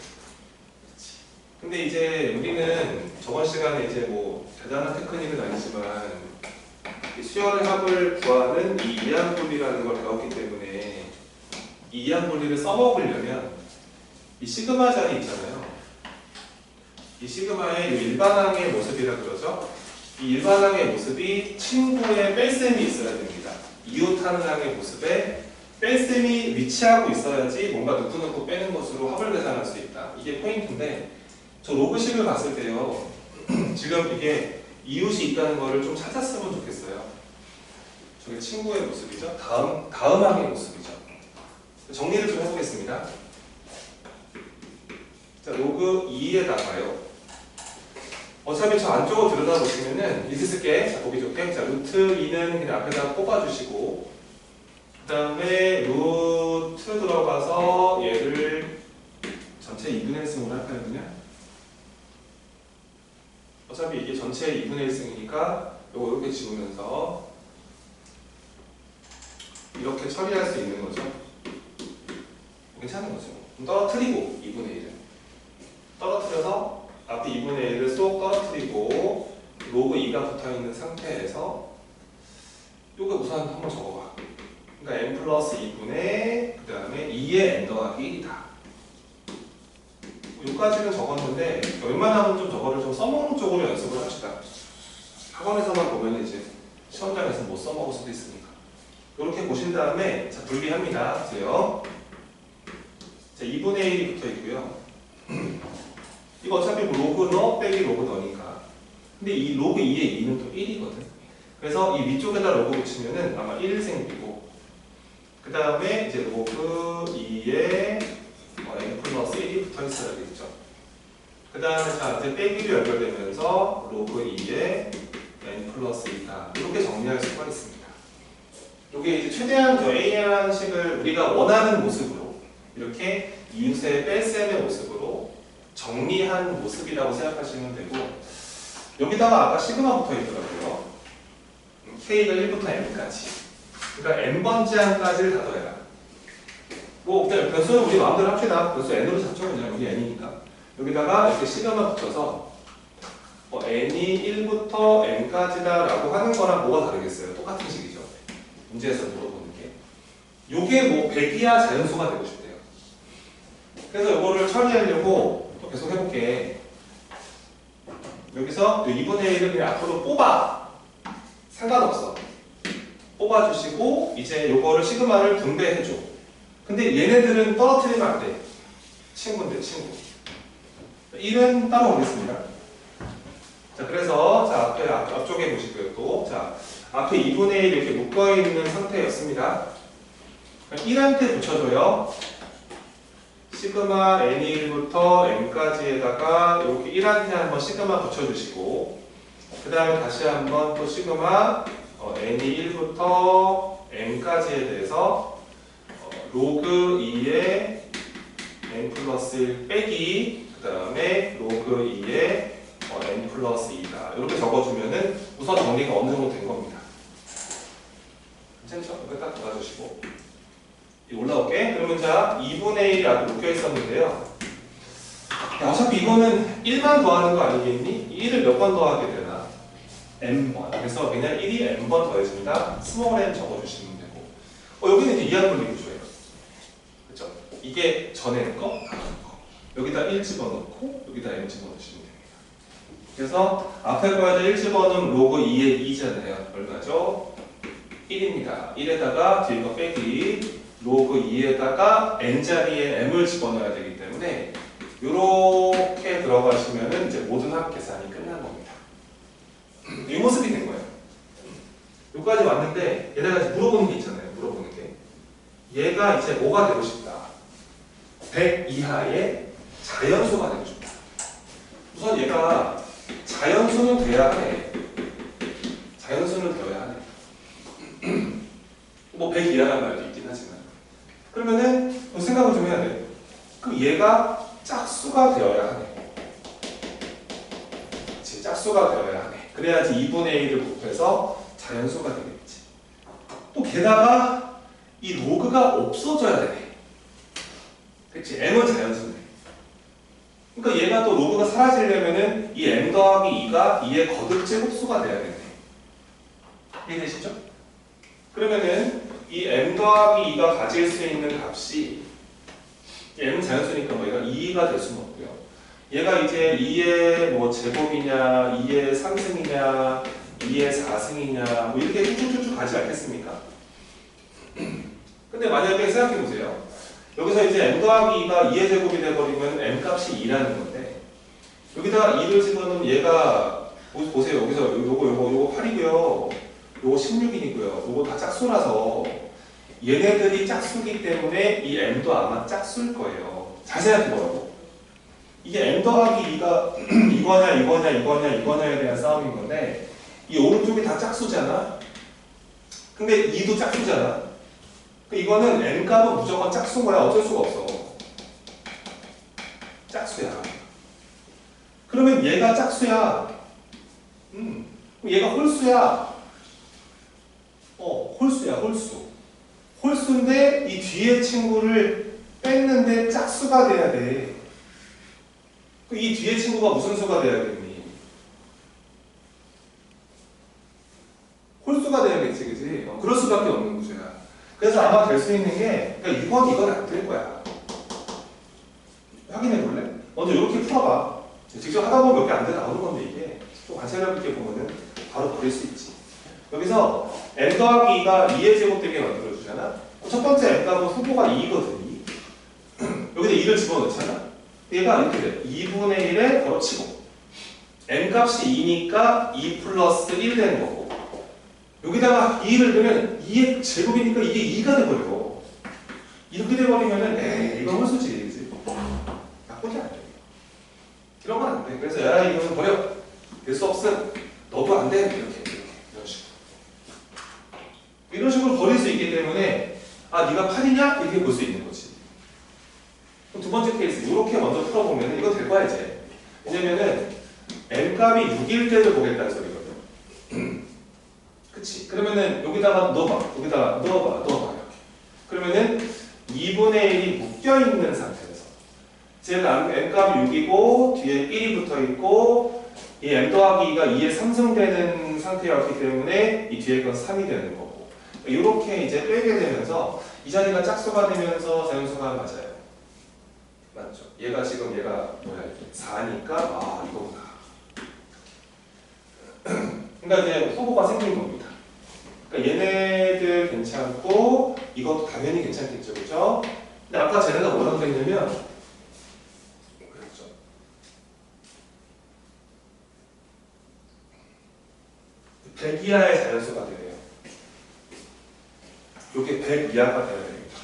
근데 이제 우리는 저번 시간에 이제 뭐 대단한 테크닉은 아니지만 수열의 합을 구하는 이 이항분리라는 걸 배웠기 때문에 이 이항분리를 써먹으려면 이 시그마 자리 있잖아요. 이 시그마의 이 일반항의 모습이라 그러죠. 이 일반항의 모습이 친구의 뺄셈이 있어야 됩니다. 이웃하는 항의 모습에 뺄셈이 위치하고 있어야지 뭔가 넣고 빼는 것으로 합을 계산할 수 있다. 이게 포인트인데, 저 로그식을 봤을 때요, 지금 이게 이웃이 있다는 거를 좀 찾았으면 좋겠어요. 저게 친구의 모습이죠. 다음 항의 모습이죠. 정리를 좀 해보겠습니다. 자, 로그 2에다가요. 어차피 저 안쪽으로 들여다보시면은 있을게. 자, 보기 좋게. 자, 루트 2는 그냥 앞에다가 꼽아주시고, 그 다음에 루트 들어가서 얘를 전체 2분의 1승으로 할까요, 그냥? 어차피 이게 전체 2분의 1승이니까 요거 이렇게 지우면서 이렇게 처리할 수 있는 거죠. 괜찮은 거죠. 그럼 떨어뜨리고 2분의 1을 떨어뜨려서 앞에 2분의 1을 쏙 떨어뜨리고 로그 2가 붙어있는 상태에서 요거 우선 한번 적어봐. 그러니까 n 플러스 2분의 그 다음에 2의 n 더하기 1이다. 여기까지는 적었는데 웬만하면 좀 저거를 좀 써먹는 쪽으로 연습을 합시다. 학원에서만 보면 이제 시험장에서 못 써먹을 수도 있으니까. 이렇게 보신 다음에 자, 분리합니다. 보세요. 자, 2분의 1이 붙어 있고요. 이거 어차피 뭐 로그 너 빼기 로그 너니까. 근데 이 로그 2의 2는 또 1이거든. 그래서 이 위쪽에다 로그 붙이면은 아마 1 생기고, 그 다음에 이제 로그 2에 n 플러스 1이 붙어 있어야겠죠. 그 다음에 자, 이제 빼기로 연결되면서 로그 2에 n 플러스 2다. 이렇게 정리할 수가 있습니다. 이게 이제 최대한 저 A양식을 우리가 원하는 모습으로 이렇게 이웃의 뺄셈의 모습으로 정리한 모습이라고 생각하시면 되고, 여기다가 아까 시그마 붙어 있더라고요. K가 1부터 N까지. 그러니까 N번째 항까지를 다 더해라. 뭐 그냥 변수는 우리 마음대로 합시다. 변수 N으로 잡죠. 그냥 여기 N이니까. 여기다가 이렇게 시그마 붙여서 N이 1부터 N까지다 라고 하는 거랑 뭐가 다르겠어요? 똑같은 식이죠. 문제에서 물어보는 게. 요게 뭐 백이야 자연수가 되고 싶대요. 그래서 이거를 처리하려고 또 계속 해볼게. 여기서 2분의 1을 그냥 앞으로 뽑아. 상관없어. 뽑아주시고 이제 요거를 시그마를 분배해줘. 근데 얘네들은 떨어뜨리면 안 돼. 친구인데 친구. 1은 따로 오겠습니다. 자, 그래서 자, 앞쪽에 보시고요. 또 자, 앞에 2분의 1 이렇게 묶어 있는 상태였습니다. 1한테 붙여줘요. 시그마 n1부터 n까지에다가 이렇게 1한테 한번 시그마 붙여주시고, 그 다음에 다시 한번 또 시그마 n1부터 n까지에 대해서 로그 2의 n 플러스 1 빼기, 그 다음에 로그 2의 n 플러스 2다. 이렇게 적어주면은 우선 정리가 어느 정도 된 겁니다. 괜찮죠? 이거 딱 잡아주시고. 올라올게. 그러면 자, 2분의 1이 아까 묶여 있었는데요. 야, 어차피 이거는 1만 더하는 거 아니겠니? 1을 몇 번 더하게 되나? m번. 그래서 그냥 1이 m번 더해집니다. 스몰 m 적어주시면 되고. 여기는 이제 이하로 분리구조예요. 그렇죠? 이게 전에 거, 다음 거. 여기다 1 집어넣고 여기다 m 집어넣으시면 됩니다. 그래서 앞에 거에다 1 집어넣으면 로그 2의 2잖아요. 얼마죠? 1입니다. 1에다가 뒤에 거 빼기 로그 2에다가 n자리에 m을 집어넣어야 되기 때문에 이렇게 들어가시면은 이제 모든 합 계산이 끝난 겁니다. 이 모습이 된 거예요. 여기까지 왔는데 얘네가 이제 물어보는 게 있잖아요. 물어보는 게 얘가 이제 뭐가 되고 싶다. 100 이하의 자연수가 되고 싶다. 우선 얘가 자연수는 돼야 해. 자연수는 되어야 하네. 뭐 100 이하란 말도 있긴 하지만. 그러면은 생각을 좀 해야 돼. 그럼 얘가 짝수가 되어야 하네. 그치, 짝수가 되어야 하네. 그래야지 2분의 1을 곱해서 자연수가 되겠지. 또 게다가 이 로그가 없어져야 되네. 그치, m은 자연수네. 그러니까 얘가 또 로그가 사라지려면은 이 m 더하기 2가 2의 거듭제곱수가 돼야 되네. 이해되시죠? 그러면은 이 m 더하기 2가 가질 수 있는 값이 m은 자연수니까 뭐 얘가 2가 될 수는 없고요. 얘가 이제 2의 뭐 제곱이냐, 2의 3승이냐, 2의 4승이냐 뭐 이렇게 쭉쭉쭉 가지 않겠습니까? 근데 만약에 생각해 보세요. 여기서 이제 m 더하기 2가 2의 제곱이 돼버리면 m 값이 2라는 건데 여기다가 2를 집어넣으면 얘가 보세요. 여기서 요거 8이고요. 요거 16이고요. 요거 다 짝수라서 얘네들이 짝수기 때문에 이 m도 아마 짝수일 거예요. 잘 생각해보라고. 이게 m 더하기 2가 이거냐에 대한 싸움인 건데 이 오른쪽이 다 짝수잖아. 근데 2도 짝수잖아. 이거는 m 값은 무조건 짝수인 거야. 어쩔 수가 없어. 짝수야. 그러면 얘가 짝수야. 그럼 얘가 홀수야. 홀수야, 홀수. 홀수인데 이 뒤에 친구를 뺐는데 짝수가 돼야 돼. 이 뒤에 친구가 무슨 수가 돼야겠니? 홀수가 돼야겠지, 그지? 그럴 수밖에 없는 구조야. 그래서 아마 될 수 있는 게, 그러니까 6번 이건 안 될 거야. 확인해 볼래? 먼저 이렇게 풀어봐. 직접 하다 보면 몇 개 안 돼 나오는 건데 이게 좀 관찰력 있게 보면은 바로 버릴 수 있지. 여기서 m 더하기 2가 2의 제곱되게 만들어주잖아. 첫 번째 m 값은 후보가 2거든. 2. 여기다 2를 집어넣잖아. 얘가 이렇게 돼. 2분의 1에 덧치고 m 값이 2니까 2 플러스 1 되는 거고 여기다가 2를 넣으면 2의 제곱이니까 이게 2가 돼버려. 이렇게 돼버리면은 이건 홀수지. 그치? 나쁘지 않아. 이런 건 안 돼. 그래서 야 이거는 버려. 될 수 없음. 너도 안 돼. 이렇게. 이런 식으로 버릴 수 있기 때문에 네가 8이냐? 이렇게 볼 수 있는 거지. 그럼 두 번째 케이스 이렇게 먼저 풀어보면 이거 될 거야 이제. 왜냐면은 m값이 6일 때를 보겠다는 소리거든. 그치? 그러면은 여기다가 넣어봐. 여기다가 넣어봐. 이렇게. 그러면은 2분의 1이 묶여있는 상태에서 제가 m값이 6이고 뒤에 1이 붙어있고 이 m 더하기 2가 2에 3승 되는 상태였기 때문에 이 뒤에 건 3이 되는 거고 이렇게 이제 빼게 되면서 이 자리가 짝수가 되면서 자연수가 맞아요. 맞죠? 얘가 지금 얘가 뭐야 4니까 이거구나. 그러니까 이제 후보가 생긴 겁니다. 그러니까 얘네들 괜찮고 이것도 당연히 괜찮겠죠, 그렇죠? 근데 아까 쟤네가 뭐라고 했냐면 그랬죠.
이하가 되어야 됩니다.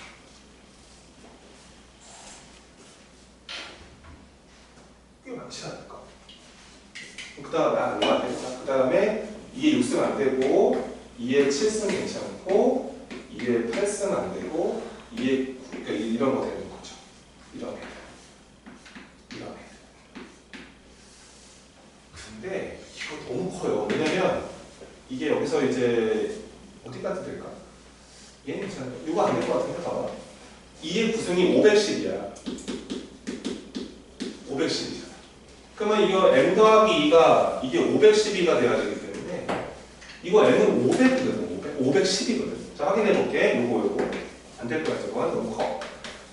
꽤 많지 않을까? 그 다음에 얼마 안 되겠다. 그 다음에 2의 6승 안 되고 2의 7승 괜찮고 2의 8승 안 되고 2의 9, 그러니까 이런 거 되는 거죠. 이런 애들. 이런 애들. 근데 이거 너무 커요. 왜냐면 이게 여기서 이제 어디까지 될까? 얘는 괜찮아. 이거 안 될 것 같은데 봐봐. 2의 9승이 510이야. 510이잖아. 그러면 이거 m 더하기 2가 이게 512가 돼야 되기 때문에 이거 m은 500이거든. 510이거든. 자 확인해 볼게. 요거 안 될 거야. 저거 너무 커.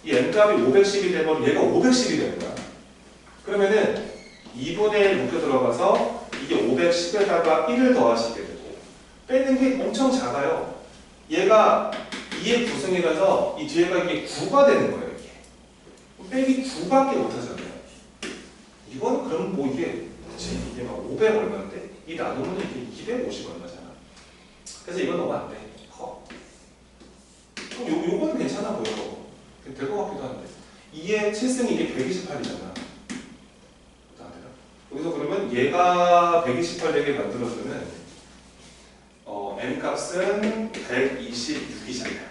이 m 값이 510이 되면 얘가 510이 되는 거야. 그러면은 2분의 1 묶여 들어가서 이게 510에다가 1을 더하시게 되고 빼는 게 엄청 작아요. 얘가 2의 9승이라서 이 뒤에가 이게 9가 되는 거예요. 이게 빼기 9밖에 못하잖아요. 이건 그럼 뭐 이게 그치? 이게 막 500 얼마인데 이 나누면 이게 250 얼마잖아. 그래서 이건 너무 안 돼. 커. 요거는 괜찮아 보여. 될 것 같기도 한데 2의 7승이 이게 128이잖아. 여기서 그러면 얘가 128 되게 만들어주는 m 값은 126이잖아요.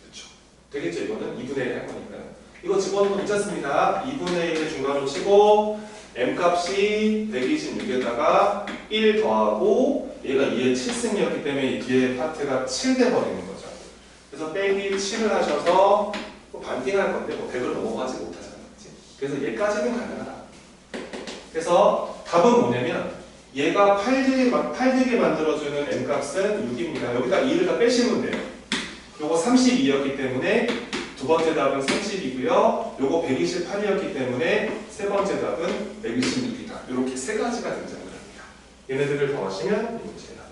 그렇죠? 되겠죠? 이거는 2분의 1 할 거니까요. 이거 집어넣으면 괜찮습니다. 2분의 1을 중간으로 치고 m 값이 126에다가 1 더하고 얘가 2의 7승이었기 때문에 이 뒤에 파트가 7 돼버리는 거죠. 그래서 빼기 7을 하셔서 반띵할 건데 뭐 100을 넘어가지 못하잖아. 그치? 그래서 얘까지는 가능하다. 그래서 답은 뭐냐면 얘가 8되게 만들어주는 m값은 6입니다. 여기다 2를 다 빼시면 돼요. 요거 32였기 때문에 두 번째 답은 30이고요. 요거 128이었기 때문에 세 번째 답은 126이다. 이렇게 세 가지가 등장을 합니다. 얘네들을 더하시면 이 문제가